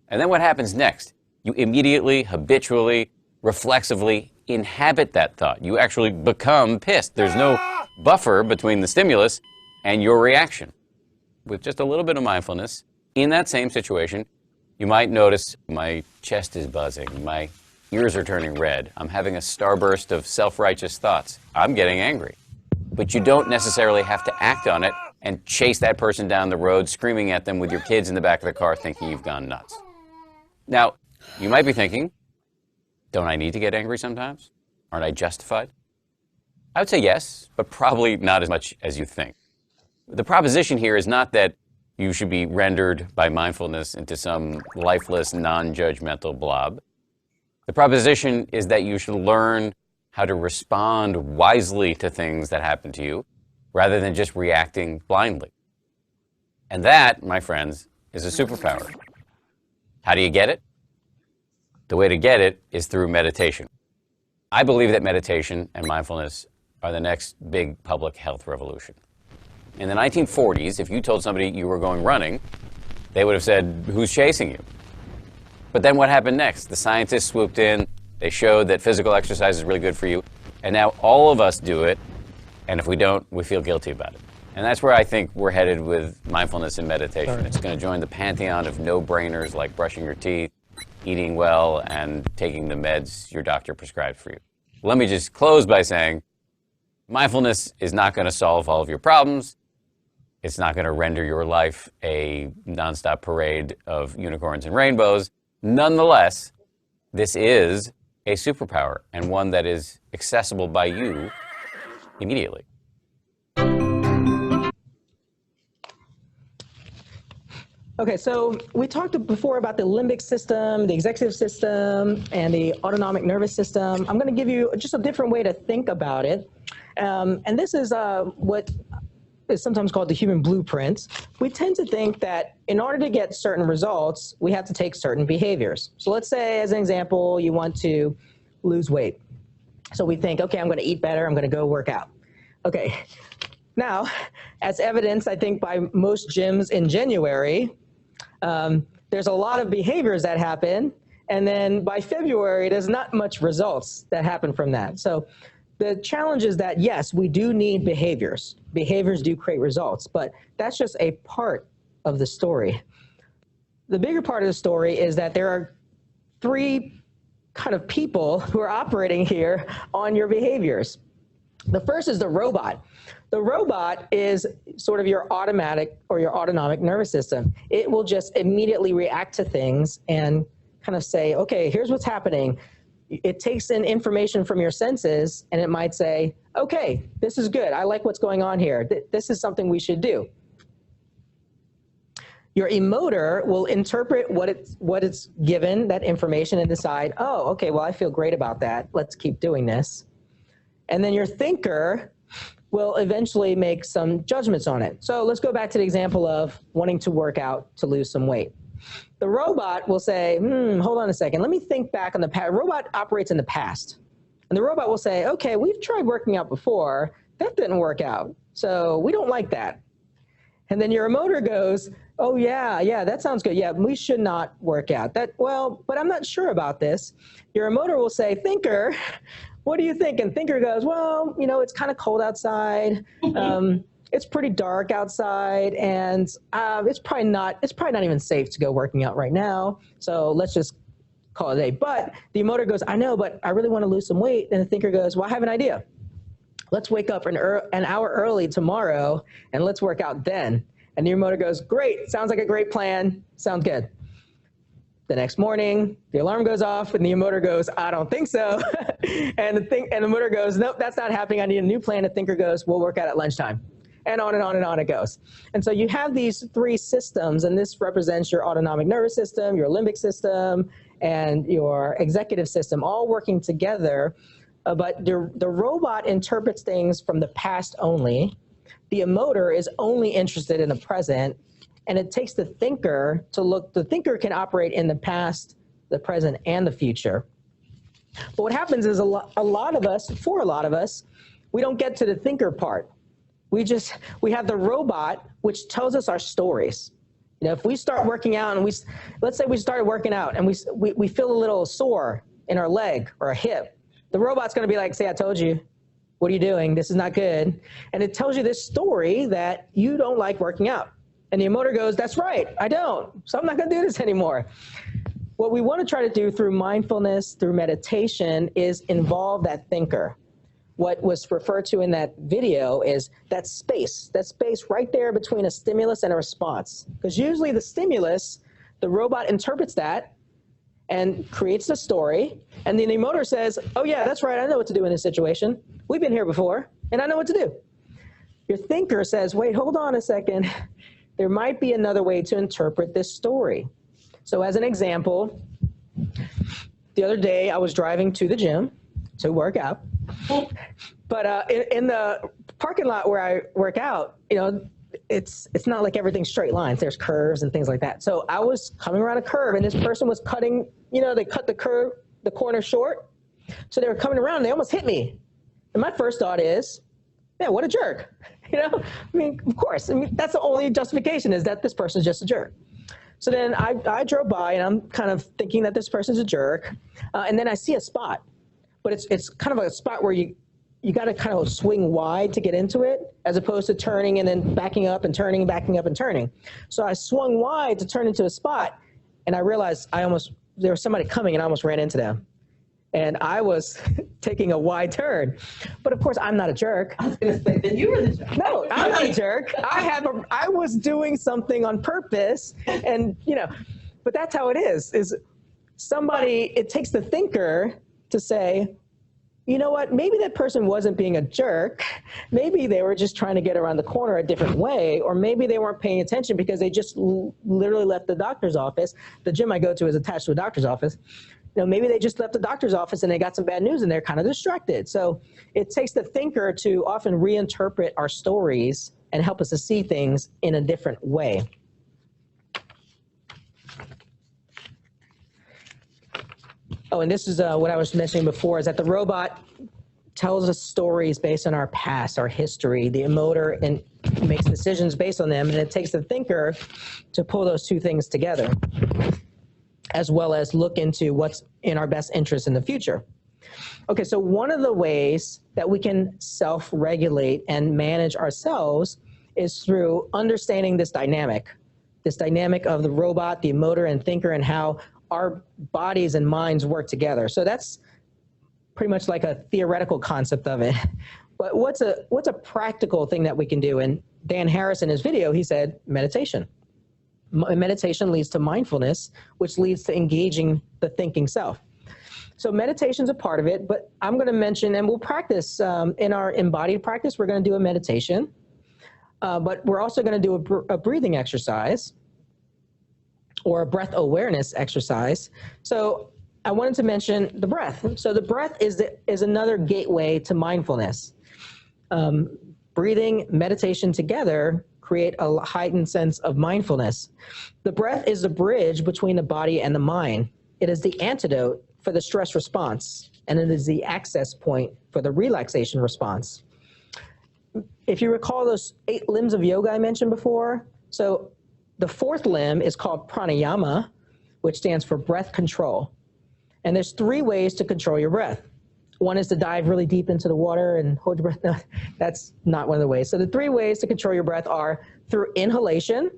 And then what happens next? You immediately, habitually, reflexively inhabit that thought. You actually become pissed. There's no buffer between the stimulus and your reaction. With just a little bit of mindfulness, in that same situation, you might notice my chest is buzzing, my ears are turning red, I'm having a starburst of self-righteous thoughts, I'm getting angry. But you don't necessarily have to act on it and chase that person down the road, screaming at them with your kids in the back of the car thinking you've gone nuts. Now, you might be thinking, don't I need to get angry sometimes? Aren't I justified? I would say yes, but probably not as much as you think. The proposition here is not that you should be rendered by mindfulness into some lifeless, non-judgmental blob. The proposition is that you should learn how to respond wisely to things that happen to you, rather than just reacting blindly. And that, my friends, is a superpower. How do you get it? The way to get it is through meditation. I believe that meditation and mindfulness are the next big public health revolution. In the 1940s, if you told somebody you were going running, they would have said, "Who's chasing you?" But then what happened next? The scientists swooped in, they showed that physical exercise is really good for you, and now all of us do it, and if we don't, we feel guilty about it. And that's where I think we're headed with mindfulness and meditation. It's going to join the pantheon of no-brainers like brushing your teeth, eating well, and taking the meds your doctor prescribed for you. Let me just close by saying, mindfulness is not going to solve all of your problems. It's not going to render your life a nonstop parade of unicorns and rainbows. Nonetheless, this is a superpower, and one that is accessible by you immediately. Okay, so we talked before about the limbic system, the executive system, and the autonomic nervous system. I'm going to give you just a different way to think about it. And this is what is sometimes called the human blueprint. We tend to think that in order to get certain results, we have to take certain behaviors. So let's say, as an example, you want to lose weight. So we think, okay, I'm going to eat better, I'm going to go work out. Okay, now, as evidenced, I think, by most gyms in January, there's a lot of behaviors that happen, and then by February, there's not much results that happen from that. So the challenge is that, yes, we do need behaviors. Behaviors do create results, but that's just a part of the story. The bigger part of the story is that there are three kind of people who are operating here on your behaviors. The first is the robot. The robot is sort of your automatic or your autonomic nervous system. It will just immediately react to things and kind of say, okay, here's what's happening. It takes in information from your senses and it might say, okay, this is good. I like what's going on here. This is something we should do. Your emoter will interpret what it's given, that information, and decide, oh, okay, well, I feel great about that. Let's keep doing this. And then your thinker will eventually make some judgments on it. So let's go back to the example of wanting to work out to lose some weight. The robot will say, hold on a second, let me think back on the past. Robot operates in the past. And the robot will say, okay, we've tried working out before. That didn't work out. So we don't like that. And then your emoter goes, oh yeah, that sounds good. Yeah, we should not work out. Well, but I'm not sure about this. Your emoter will say, thinker, what do you think? And thinker goes, well, you know, it's kind of cold outside. It's pretty dark outside, and it's probably not even safe to go working out right now. So let's just call it a day. But the emoter goes, I know, but I really want to lose some weight. And the thinker goes, well, I have an idea. Let's wake up an hour early tomorrow, and let's work out then. And the emoter goes, great, sounds like a great plan. Sounds good. The next morning, the alarm goes off, and the emoter goes, I don't think so. and the motor goes, nope, that's not happening. I need a new plan. The thinker goes, we'll work out at lunchtime. And on and on and on it goes. And so you have these three systems, and this represents your autonomic nervous system, your limbic system, and your executive system, all working together. But the robot interprets things from the past only. The emoter is only interested in the present. And it takes the thinker to look. The thinker can operate in the past, the present, and the future. But what happens is a lot of us, we don't get to the thinker part. We have the robot, which tells us our stories. You know, if we start working out and let's say we started working out and we feel a little sore in our leg or a hip, the robot's going to be like, say, I told you, what are you doing? This is not good. And it tells you this story that you don't like working out. And the emoter goes, that's right, I don't. So I'm not going to do this anymore. What we want to try to do through mindfulness, through meditation, is involve that thinker. What was referred to in that video is that space right there between a stimulus and a response. Because usually the stimulus, the robot interprets that and creates the story, and then the emoter says, oh yeah, that's right, I know what to do in this situation. We've been here before, and I know what to do. Your thinker says, wait, hold on a second. there might be another way to interpret this story. So as an example, the other day I was driving to the gym to work out, but in the parking lot where I work out, you know, it's not like everything's straight lines. There's curves and things like that. So I was coming around a curve and this person was cutting, you know, they cut the corner short. So they were coming around and they almost hit me. And my first thought is, man, what a jerk. You know, I mean, of course, I mean, that's the only justification, is that this person's just a jerk. So then I drove by and I'm kind of thinking that this person's a jerk. And then I see a spot, but it's kind of a spot where you got to kind of swing wide to get into it, as opposed to turning and then backing up and turning, backing up and turning. So I swung wide to turn into a spot, and I realized there was somebody coming and I almost ran into them. And I was taking a wide turn. But of course, I'm not a jerk. I was going to say, then you were the jerk. No, I'm not a jerk. I was doing something on purpose, and, you know, but that's how it is somebody, it takes the thinker to say, you know what, maybe that person wasn't being a jerk. Maybe they were just trying to get around the corner a different way, or maybe they weren't paying attention because they just literally left the doctor's office. The gym I go to is attached to a doctor's office. You know, maybe they just left the doctor's office and they got some bad news and they're kind of distracted. So it takes the thinker to often reinterpret our stories and help us to see things in a different way. Oh, and this is what I was mentioning before, is that the robot tells us stories based on our past, our history. The emoter and makes decisions based on them, and it takes the thinker to pull those two things together, as well as look into what's in our best interest in the future. Okay, so one of the ways that we can self-regulate and manage ourselves is through understanding this dynamic of the robot, the emoter and thinker, and how our bodies and minds work together. So that's pretty much like a theoretical concept of it. But what's a practical thing that we can do? And Dan Harris in his video, he said meditation. Meditation leads to mindfulness, which leads to engaging the thinking self. So meditation's a part of it, but I'm going to mention, and we'll practice in our embodied practice, we're going to do a meditation, but we're also going to do a breathing exercise, or a breath awareness exercise. So I wanted to mention the breath. So the breath is another gateway to mindfulness. Breathing, meditation together create a heightened sense of mindfulness. The breath is the bridge between the body and the mind. It is the antidote for the stress response, and it is the access point for the relaxation response. If you recall those 8 limbs of yoga I mentioned before, so the 4th limb is called pranayama, which stands for breath control. And there's 3 ways to control your breath. One is to dive really deep into the water and hold your breath. No, that's not one of the ways. So the 3 ways to control your breath are through inhalation,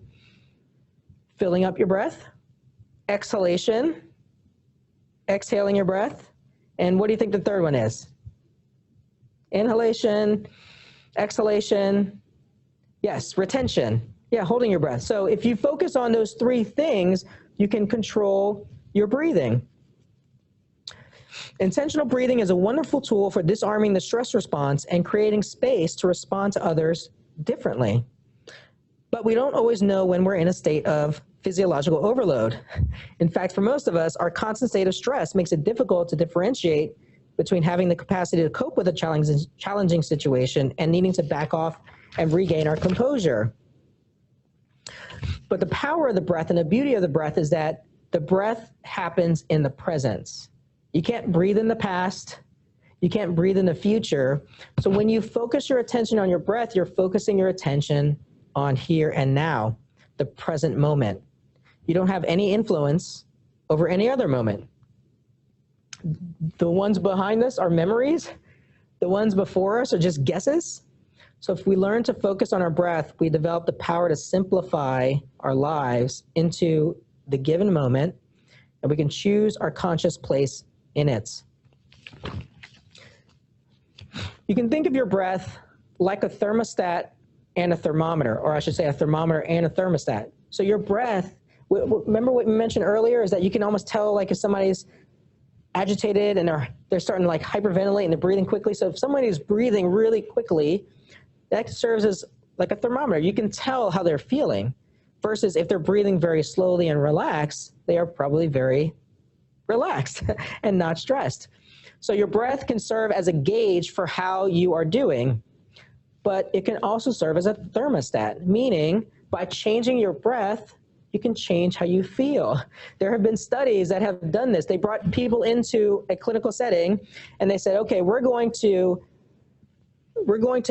filling up your breath, exhalation, exhaling your breath, and what do you think the 3rd one is? Inhalation, exhalation, yes, retention. Yeah, holding your breath. So if you focus on those 3 things, you can control your breathing. Intentional breathing is a wonderful tool for disarming the stress response and creating space to respond to others differently. But we don't always know when we're in a state of physiological overload. In fact, for most of us, our constant state of stress makes it difficult to differentiate between having the capacity to cope with a challenging situation and needing to back off and regain our composure. But the power of the breath and the beauty of the breath is that the breath happens in the present. You can't breathe in the past. You can't breathe in the future. So when you focus your attention on your breath, you're focusing your attention on here and now, the present moment. You don't have any influence over any other moment. The ones behind us are memories. The ones before us are just guesses. So if we learn to focus on our breath, we develop the power to simplify our lives into the given moment, and we can choose our conscious place in it. You can think of your breath like a thermostat and a thermometer, or I should say a thermometer and a thermostat. So your breath, remember what we mentioned earlier, is that you can almost tell like if somebody's agitated and they're starting to like hyperventilate and they're breathing quickly. So if somebody's breathing really quickly, that serves as like a thermometer. You can tell how they're feeling. versus if they're breathing very slowly and relaxed, they are probably very relaxed and not stressed. So your breath can serve as a gauge for how you are doing, but it can also serve as a thermostat, meaning by changing your breath, you can change how you feel. There have been studies that have done this. They brought people into a clinical setting and they said, okay, we're going to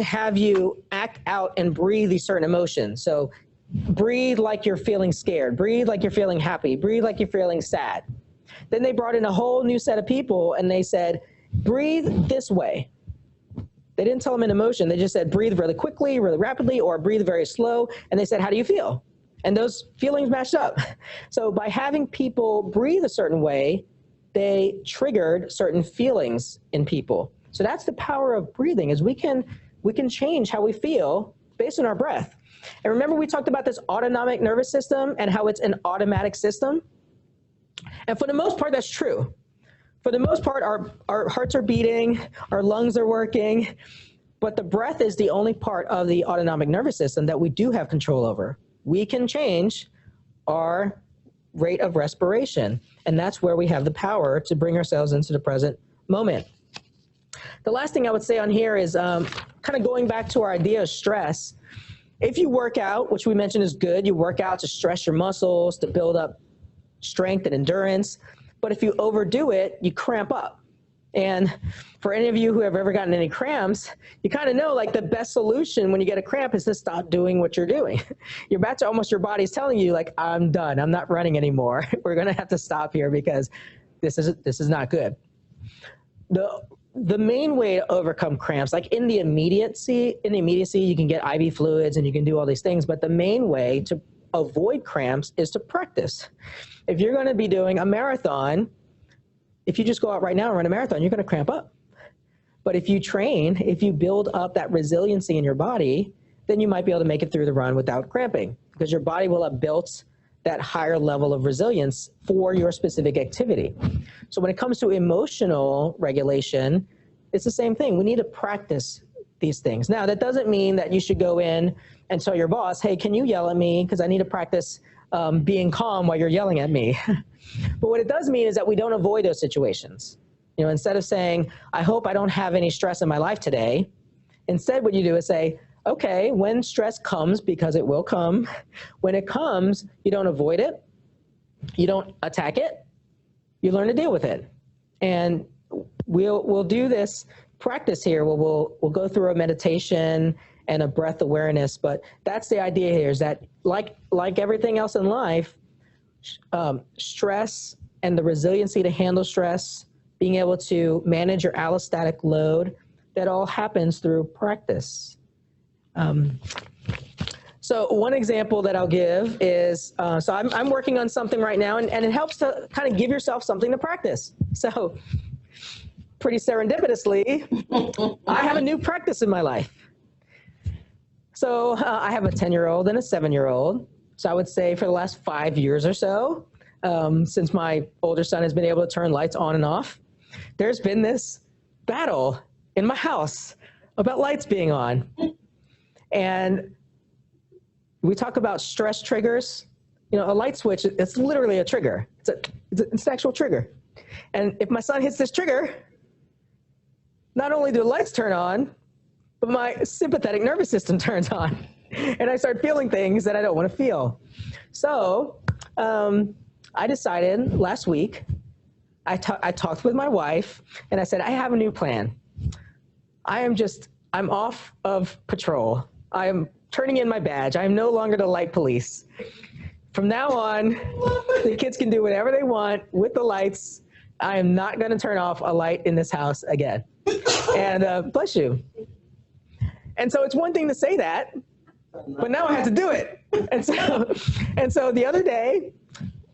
have you act out and breathe these certain emotions. So breathe like you're feeling scared, breathe like you're feeling happy, breathe like you're feeling sad. Then they brought in a whole new set of people and they said, breathe this way. They didn't tell them an emotion. They just said, breathe really quickly, really rapidly, or breathe very slow. And they said, how do you feel? And those feelings matched up. So by having people breathe a certain way, they triggered certain feelings in people. So that's the power of breathing, is we can change how we feel based on our breath. And remember, we talked about this autonomic nervous system and how it's an automatic system. And for the most part, that's true. For the most part, our hearts are beating, our lungs are working, but the breath is the only part of the autonomic nervous system that we do have control over. We can change our rate of respiration, and that's where we have the power to bring ourselves into the present moment. The last thing I would say on here is kind of going back to our idea of stress. If you work out, which we mentioned is good, you work out to stress your muscles, to build up strength and endurance, but if you overdo it, you cramp up. And for any of you who have ever gotten any cramps, you kind of know like the best solution when you get a cramp is to stop doing what you're doing. You're back to almost your body's telling you like, I'm done, I'm not running anymore. We're gonna have to stop here because this is not good. The main way to overcome cramps, like in the immediacy, you can get IV fluids and you can do all these things, but the main way to avoid cramps is to practice. If you're gonna be doing a marathon, if you just go out right now and run a marathon, you're gonna cramp up. But if you train, if you build up that resiliency in your body, then you might be able to make it through the run without cramping, because your body will have built that higher level of resilience for your specific activity. So when it comes to emotional regulation, it's the same thing. We need to practice these things. Now, that doesn't mean that you should go in and tell your boss, hey, can you yell at me? Because I need to practice being calm while you're yelling at me. But what it does mean is that we don't avoid those situations. You know, instead of saying, I hope I don't have any stress in my life today, instead what you do is say, okay, when stress comes, because it will come, when it comes, you don't avoid it, you don't attack it, you learn to deal with it. And we'll do this practice here. We'll go through a meditation and a breath awareness, but that's the idea here, is that like everything else in life, stress and the resiliency to handle stress, being able to manage your allostatic load, that all happens through practice. So one example that I'll give is, so I'm working on something right now, and it helps to kind of give yourself something to practice. So pretty serendipitously, I have a new practice in my life. So I have a 10-year-old and a 7-year-old. So I would say for the last 5 years or so, since my older son has been able to turn lights on and off, there's been this battle in my house about lights being on. And we talk about stress triggers. You know, a light switch, it's literally a trigger. It's an actual trigger. And if my son hits this trigger, not only do the lights turn on, but my sympathetic nervous system turns on. And I start feeling things that I don't want to feel. So I decided last week, I talked with my wife, and I said, I have a new plan. I'm off of patrol. I am turning in my badge. I am no longer the light police. From now on, the kids can do whatever they want with the lights. I am not going to turn off a light in this house again. And bless you. And so it's one thing to say that, but now I have to do it. And so the other day,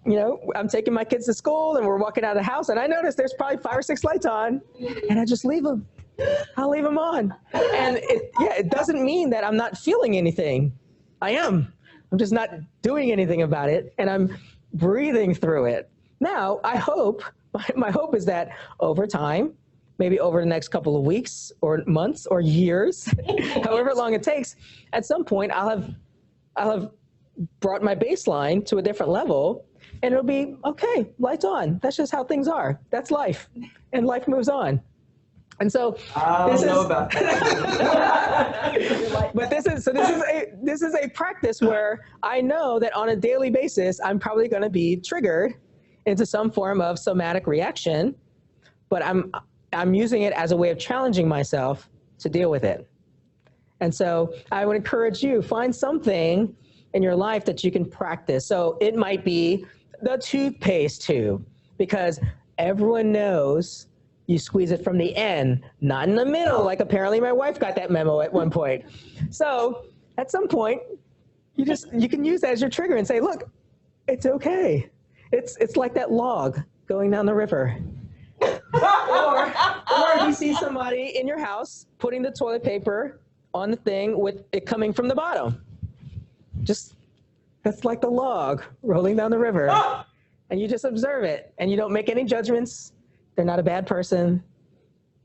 you know, I'm taking my kids to school and we're walking out of the house, and I noticed there's probably 5 or 6 lights on, and I just leave them. I'll leave them on. And it doesn't mean that I'm not feeling anything. I am. I'm just not doing anything about it, and I'm breathing through it. Now, I hope, my hope is that over time, maybe over the next couple of weeks or months or years, however long it takes, at some point I'll have brought my baseline to a different level, and it'll be, okay, lights on. That's just how things are. That's life, and life moves on. And so I don't know about that. but this is a practice where I know that on a daily basis, I'm probably going to be triggered into some form of somatic reaction, but I'm using it as a way of challenging myself to deal with it. And so I would encourage you, find something in your life that you can practice. So it might be the toothpaste tube, because everyone knows you squeeze it from the end, not in the middle, like apparently my wife got that memo at one point. So at some point, you can use that as your trigger and say, look, it's okay. It's like that log going down the river. or if you see somebody in your house putting the toilet paper on the thing with it coming from the bottom. That's like the log rolling down the river. And you just observe it, and you don't make any judgments. They're not a bad person.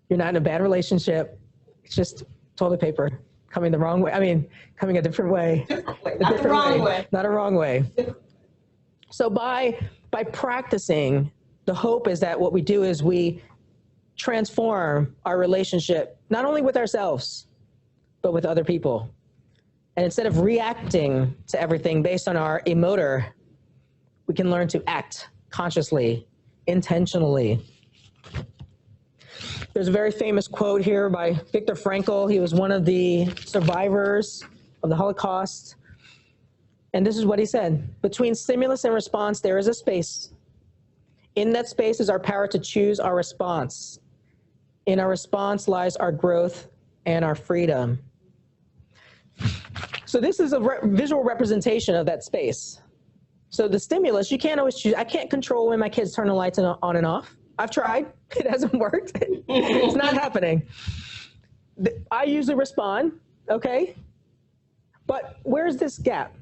You're not in a bad relationship. It's just toilet paper coming the wrong way. I mean, coming a different way. Not the wrong way. Not a wrong way. So by practicing, the hope is that what we do is we transform our relationship, not only with ourselves, but with other people. And instead of reacting to everything based on our emotor, we can learn to act consciously, intentionally. There's a very famous quote here by Viktor Frankl. He was one of the survivors of the Holocaust. And this is what he said: between stimulus and response, there is a space. In that space is our power to choose our response. In our response lies our growth and our freedom. So this is a visual representation of that space. So the stimulus, you can't always choose. I can't control when my kids turn the lights on and off. I've tried. It hasn't worked. It's not happening. I usually respond, okay? But where's this gap?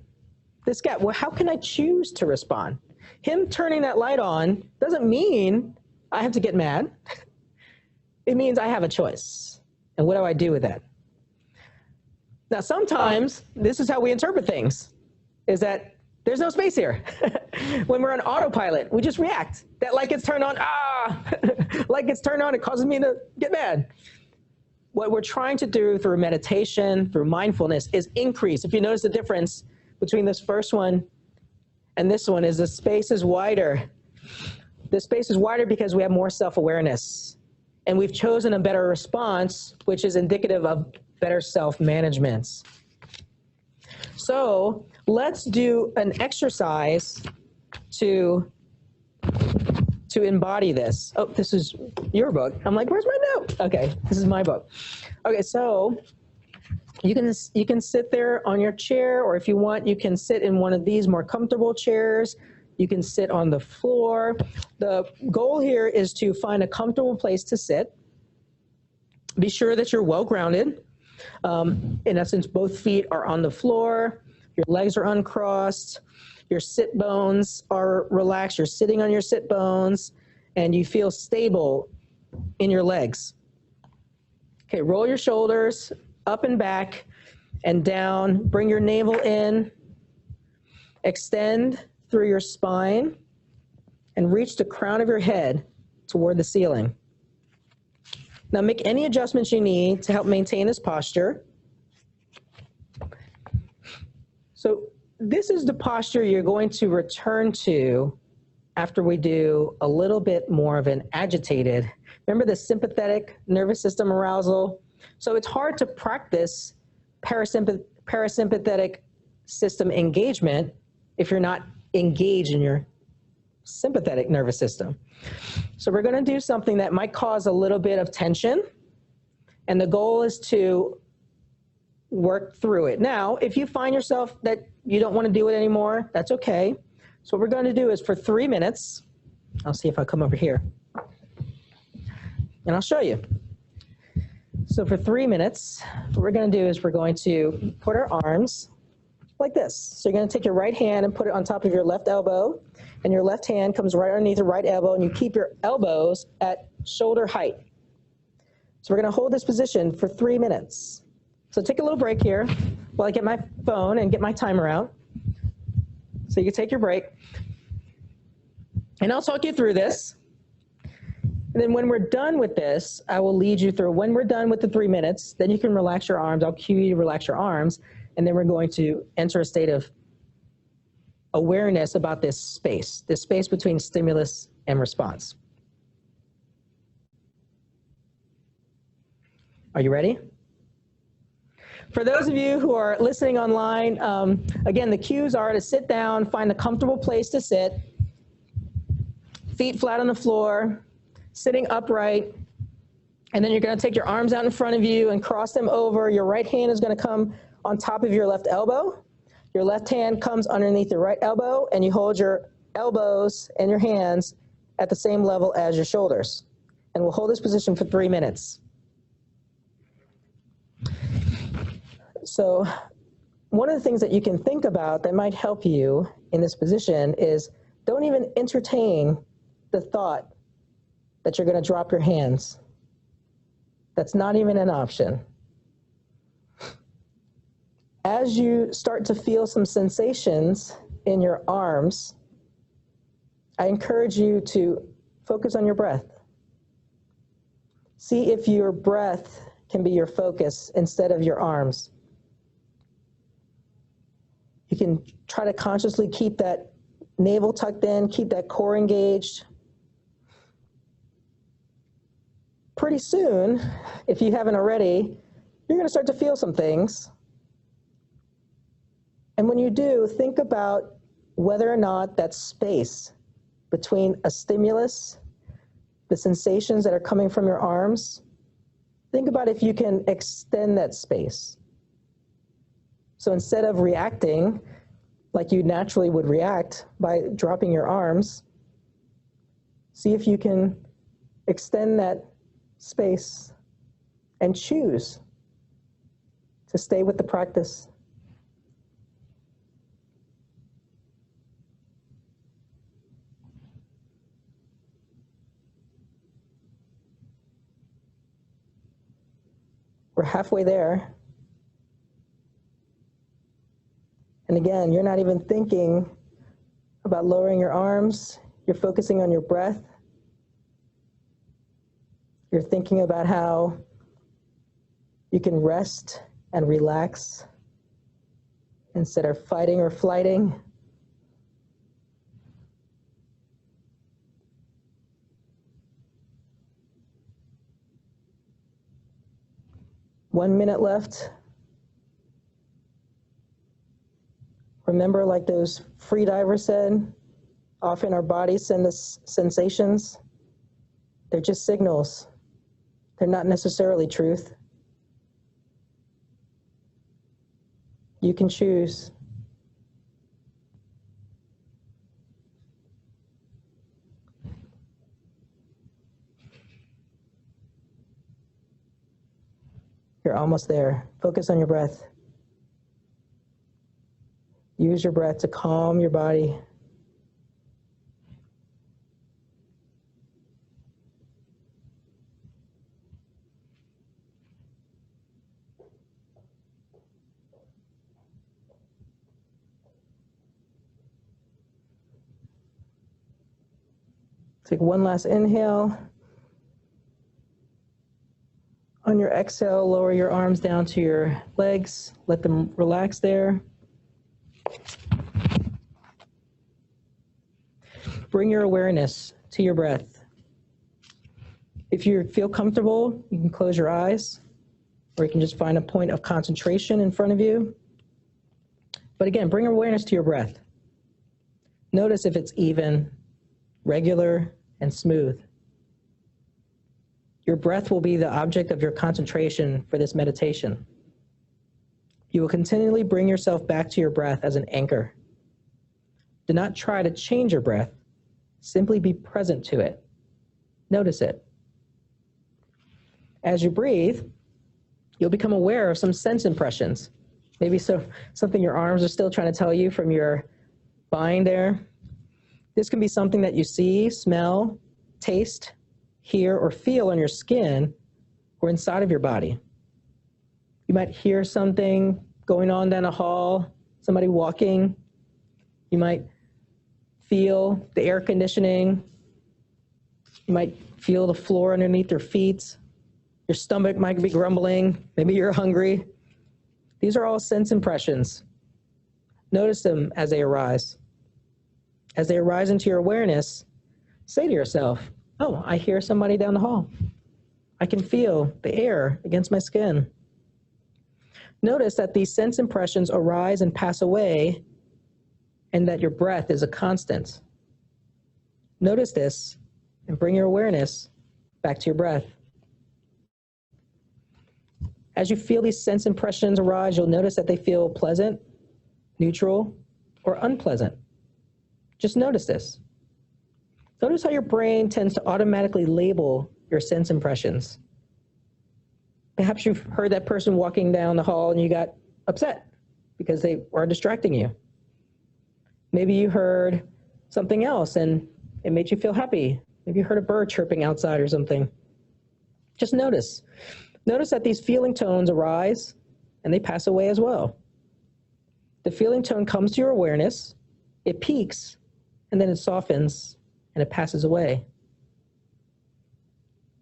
This gap, well, how can I choose to respond? Him turning that light on doesn't mean I have to get mad. It means I have a choice. And what do I do with that? Now, sometimes this is how we interpret things, is that there's no space here. When we're on autopilot, we just react. That light gets turned on, light gets turned on, it causes me to get mad. What we're trying to do through meditation, through mindfulness, is increase. If you notice the difference between this first one and this one, is the space is wider. The space is wider because we have more self-awareness. And we've chosen a better response, which is indicative of better self-management. So let's do an exercise to embody this. Oh, this is your book. I'm like, where's my note? Okay, this is my book. Okay, so you can sit there on your chair, or if you want, you can sit in one of these more comfortable chairs. You can sit on the floor. The goal here is to find a comfortable place to sit. Be sure that you're well grounded. In essence, both feet are on the floor. Your legs are uncrossed. Your sit bones are relaxed. You're sitting on your sit bones, and you feel stable in your legs. Okay, roll your shoulders up and back and down. Bring your navel in. Extend through your spine and reach the crown of your head toward the ceiling. Now make any adjustments you need to help maintain this posture. So this is the posture you're going to return to after we do a little bit more of an agitated. Remember the sympathetic nervous system arousal? So it's hard to practice parasympathetic system engagement if you're not engaged in your sympathetic nervous system. So we're going to do something that might cause a little bit of tension, and the goal is to work through it. Now, if you find yourself that you don't want to do it anymore, that's okay. So what we're going to do is for 3 minutes, I'll see if I come over here, and I'll show you. So for 3 minutes, what we're going to do is we're going to put our arms like this. So you're going to take your right hand and put it on top of your left elbow, and your left hand comes right underneath your right elbow, and you keep your elbows at shoulder height. So we're going to hold this position for 3 minutes. So take a little break here while I get my phone and get my timer out. So you can take your break. And I'll talk you through this. And then when we're done with this, I will lead you through, when we're done with the 3 minutes, then you can relax your arms. I'll cue you to relax your arms. And then we're going to enter a state of awareness about this space between stimulus and response. Are you ready? For those of you who are listening online, again, the cues are to sit down, find a comfortable place to sit, feet flat on the floor, sitting upright, and then you're going to take your arms out in front of you and cross them over. Your right hand is going to come on top of your left elbow. Your left hand comes underneath your right elbow, and you hold your elbows and your hands at the same level as your shoulders. And we'll hold this position for 3 minutes. So one of the things that you can think about that might help you in this position is don't even entertain the thought that you're going to drop your hands. That's not even an option. As you start to feel some sensations in your arms, I encourage you to focus on your breath. See if your breath can be your focus instead of your arms. You can try to consciously keep that navel tucked in, keep that core engaged. Pretty soon, if you haven't already, you're going to start to feel some things. And when you do, think about whether or not that space between a stimulus, the sensations that are coming from your arms, think about if you can extend that space. So instead of reacting like you naturally would react by dropping your arms, see if you can extend that space and choose to stay with the practice. We're halfway there. And again, you're not even thinking about lowering your arms. You're focusing on your breath. You're thinking about how you can rest and relax instead of fighting or flighting. One minute left. Remember, like those free divers said, often our bodies send us sensations. They're just signals. They're not necessarily truth. You can choose. You're almost there. Focus on your breath. Use your breath to calm your body. Take one last inhale. On your exhale, lower your arms down to your legs. Let them relax there. Bring your awareness to your breath. If you feel comfortable, you can close your eyes, or you can just find a point of concentration in front of you. But again, bring awareness to your breath. Notice if it's even, regular, and smooth. Your breath will be the object of your concentration for this meditation. You will continually bring yourself back to your breath as an anchor. Do not try to change your breath. Simply be present to it. Notice it. As you breathe, you'll become aware of some sense impressions. Maybe something your arms are still trying to tell you from your bind there. This can be something that you see, smell, taste, hear, or feel on your skin or inside of your body. You might hear something going on down a hall, somebody walking. You might feel the air conditioning. You might feel the floor underneath your feet. Your stomach might be grumbling. Maybe you're hungry. These are all sense impressions. Notice them as they arise. As they arise into your awareness, say to yourself, oh, I hear somebody down the hall. I can feel the air against my skin. Notice that these sense impressions arise and pass away, and that your breath is a constant. Notice this and bring your awareness back to your breath. As you feel these sense impressions arise, you'll notice that they feel pleasant, neutral, or unpleasant. Just notice this. Notice how your brain tends to automatically label your sense impressions. Perhaps you've heard that person walking down the hall and you got upset because they are distracting you. Maybe you heard something else and it made you feel happy. Maybe you heard a bird chirping outside or something. Just notice. Notice that these feeling tones arise and they pass away as well. The feeling tone comes to your awareness, it peaks, and then it softens and it passes away.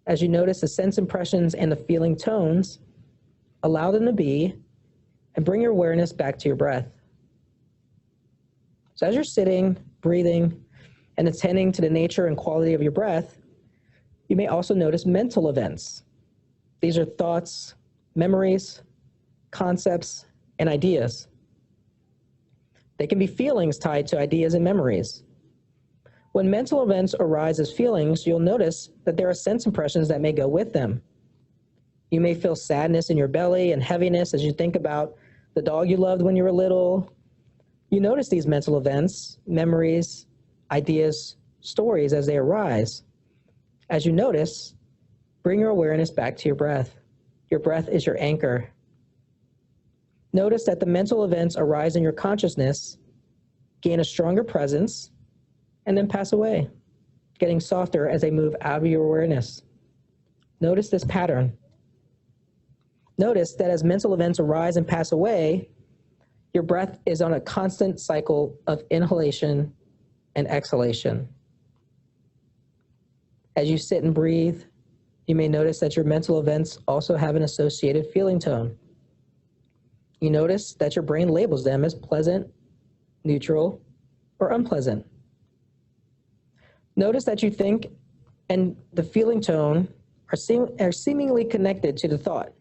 As you notice the sense impressions and the feeling tones, allow them to be and bring your awareness back to your breath. So as you're sitting, breathing, and attending to the nature and quality of your breath, you may also notice mental events. These are thoughts, memories, concepts, and ideas. They can be feelings tied to ideas and memories. When mental events arise as feelings, you'll notice that there are sense impressions that may go with them. You may feel sadness in your belly and heaviness as you think about the dog you loved when you were little. You notice these mental events, memories, ideas, stories as they arise. As you notice, bring your awareness back to your breath. Your breath is your anchor. Notice that the mental events arise in your consciousness, gain a stronger presence, and then pass away, getting softer as they move out of your awareness. Notice this pattern. Notice that as mental events arise and pass away, your breath is on a constant cycle of inhalation and exhalation. As you sit and breathe, you may notice that your mental events also have an associated feeling tone. You notice that your brain labels them as pleasant, neutral, or unpleasant. Notice that you think and the feeling tone are seemingly connected to the thought.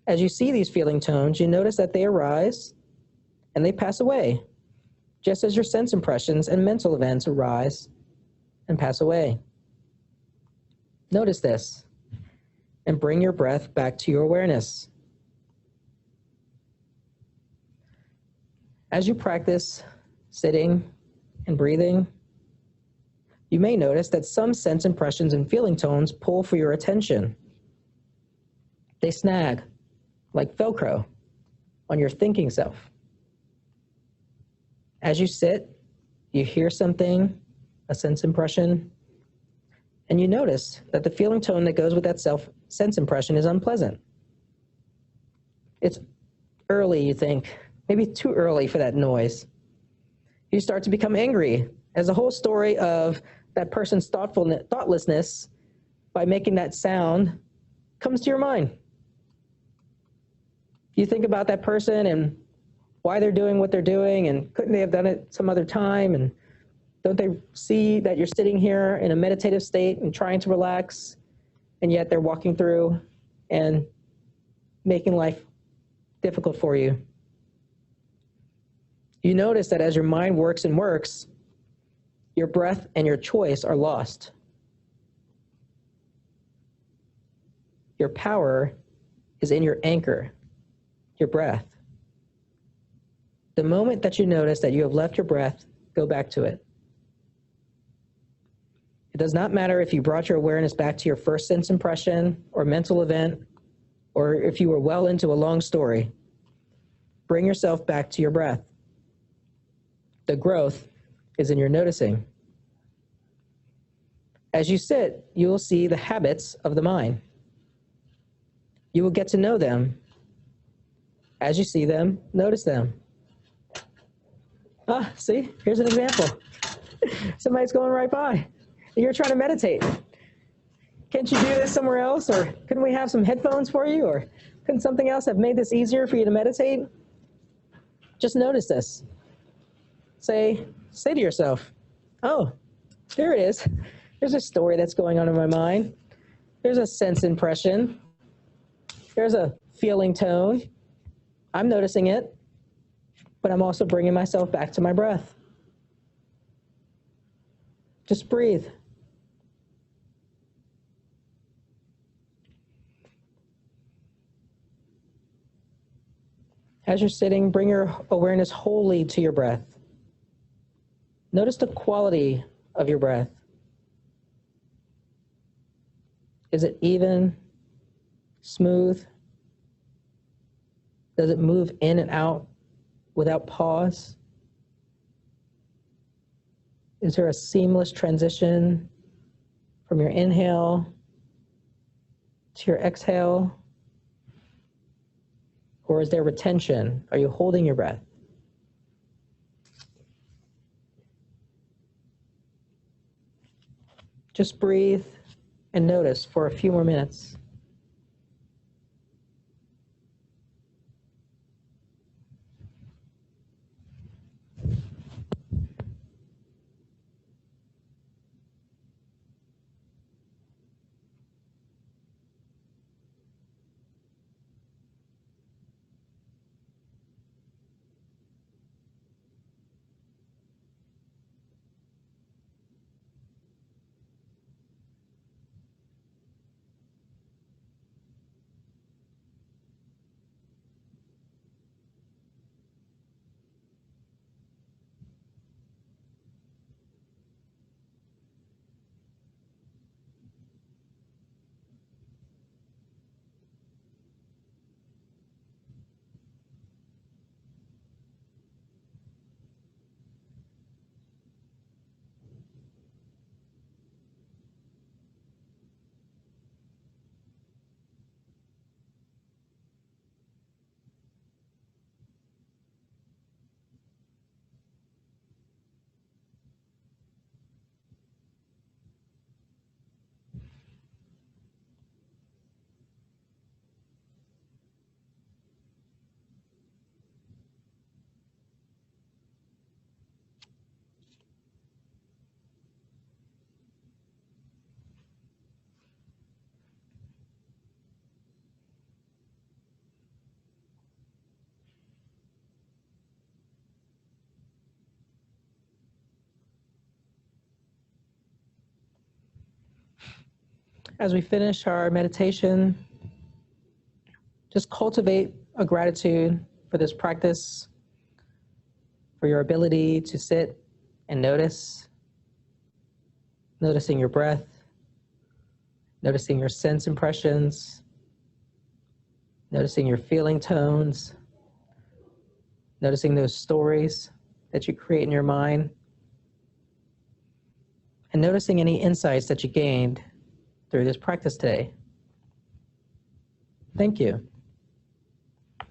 As you see these feeling tones, you notice that they arise and they pass away, just as your sense impressions and mental events arise and pass away. Notice this and bring your breath back to your awareness. As you practice sitting and breathing, you may notice that some sense impressions and feeling tones pull for your attention. They snag, like Velcro, on your thinking self. As you sit, you hear something, a sense impression, and you notice that the feeling tone that goes with that sense impression is unpleasant. It's early, you think, maybe too early for that noise. You start to become angry as the whole story of that person's thoughtlessness by making that sound comes to your mind. You think about that person and why they're doing what they're doing, and couldn't they have done it some other time, and don't they see that you're sitting here in a meditative state and trying to relax, and yet they're walking through and making life difficult for you. You notice that as your mind works and works, your breath and your choice are lost. Your power is in your anchor, your breath. The moment that you notice that you have left your breath, go back to it. It does not matter if you brought your awareness back to your first sense impression or mental event, or if you were well into a long story. Bring yourself back to your breath. The growth is in your noticing. As you sit, you will see the habits of the mind. You will get to know them. As you see them, notice them. Ah, see, here's an example. Somebody's going right by. You're trying to meditate. Can't you do this somewhere else? Or couldn't we have some headphones for you? Or couldn't something else have made this easier for you to meditate? Just notice this. Say to yourself, oh, there it is. There's a story that's going on in my mind. There's a sense impression. There's a feeling tone. I'm noticing it, but I'm also bringing myself back to my breath. Just breathe. As you're sitting, bring your awareness wholly to your breath. Notice the quality of your breath. Is it even, smooth? Does it move in and out without pause? Is there a seamless transition from your inhale to your exhale? Or is there retention? Are you holding your breath? Just breathe and notice for a few more minutes. As we finish our meditation, just cultivate a gratitude for this practice, for your ability to sit and notice, noticing your breath, noticing your sense impressions, noticing your feeling tones, noticing those stories that you create in your mind, and noticing any insights that you gained through this practice today. Thank you.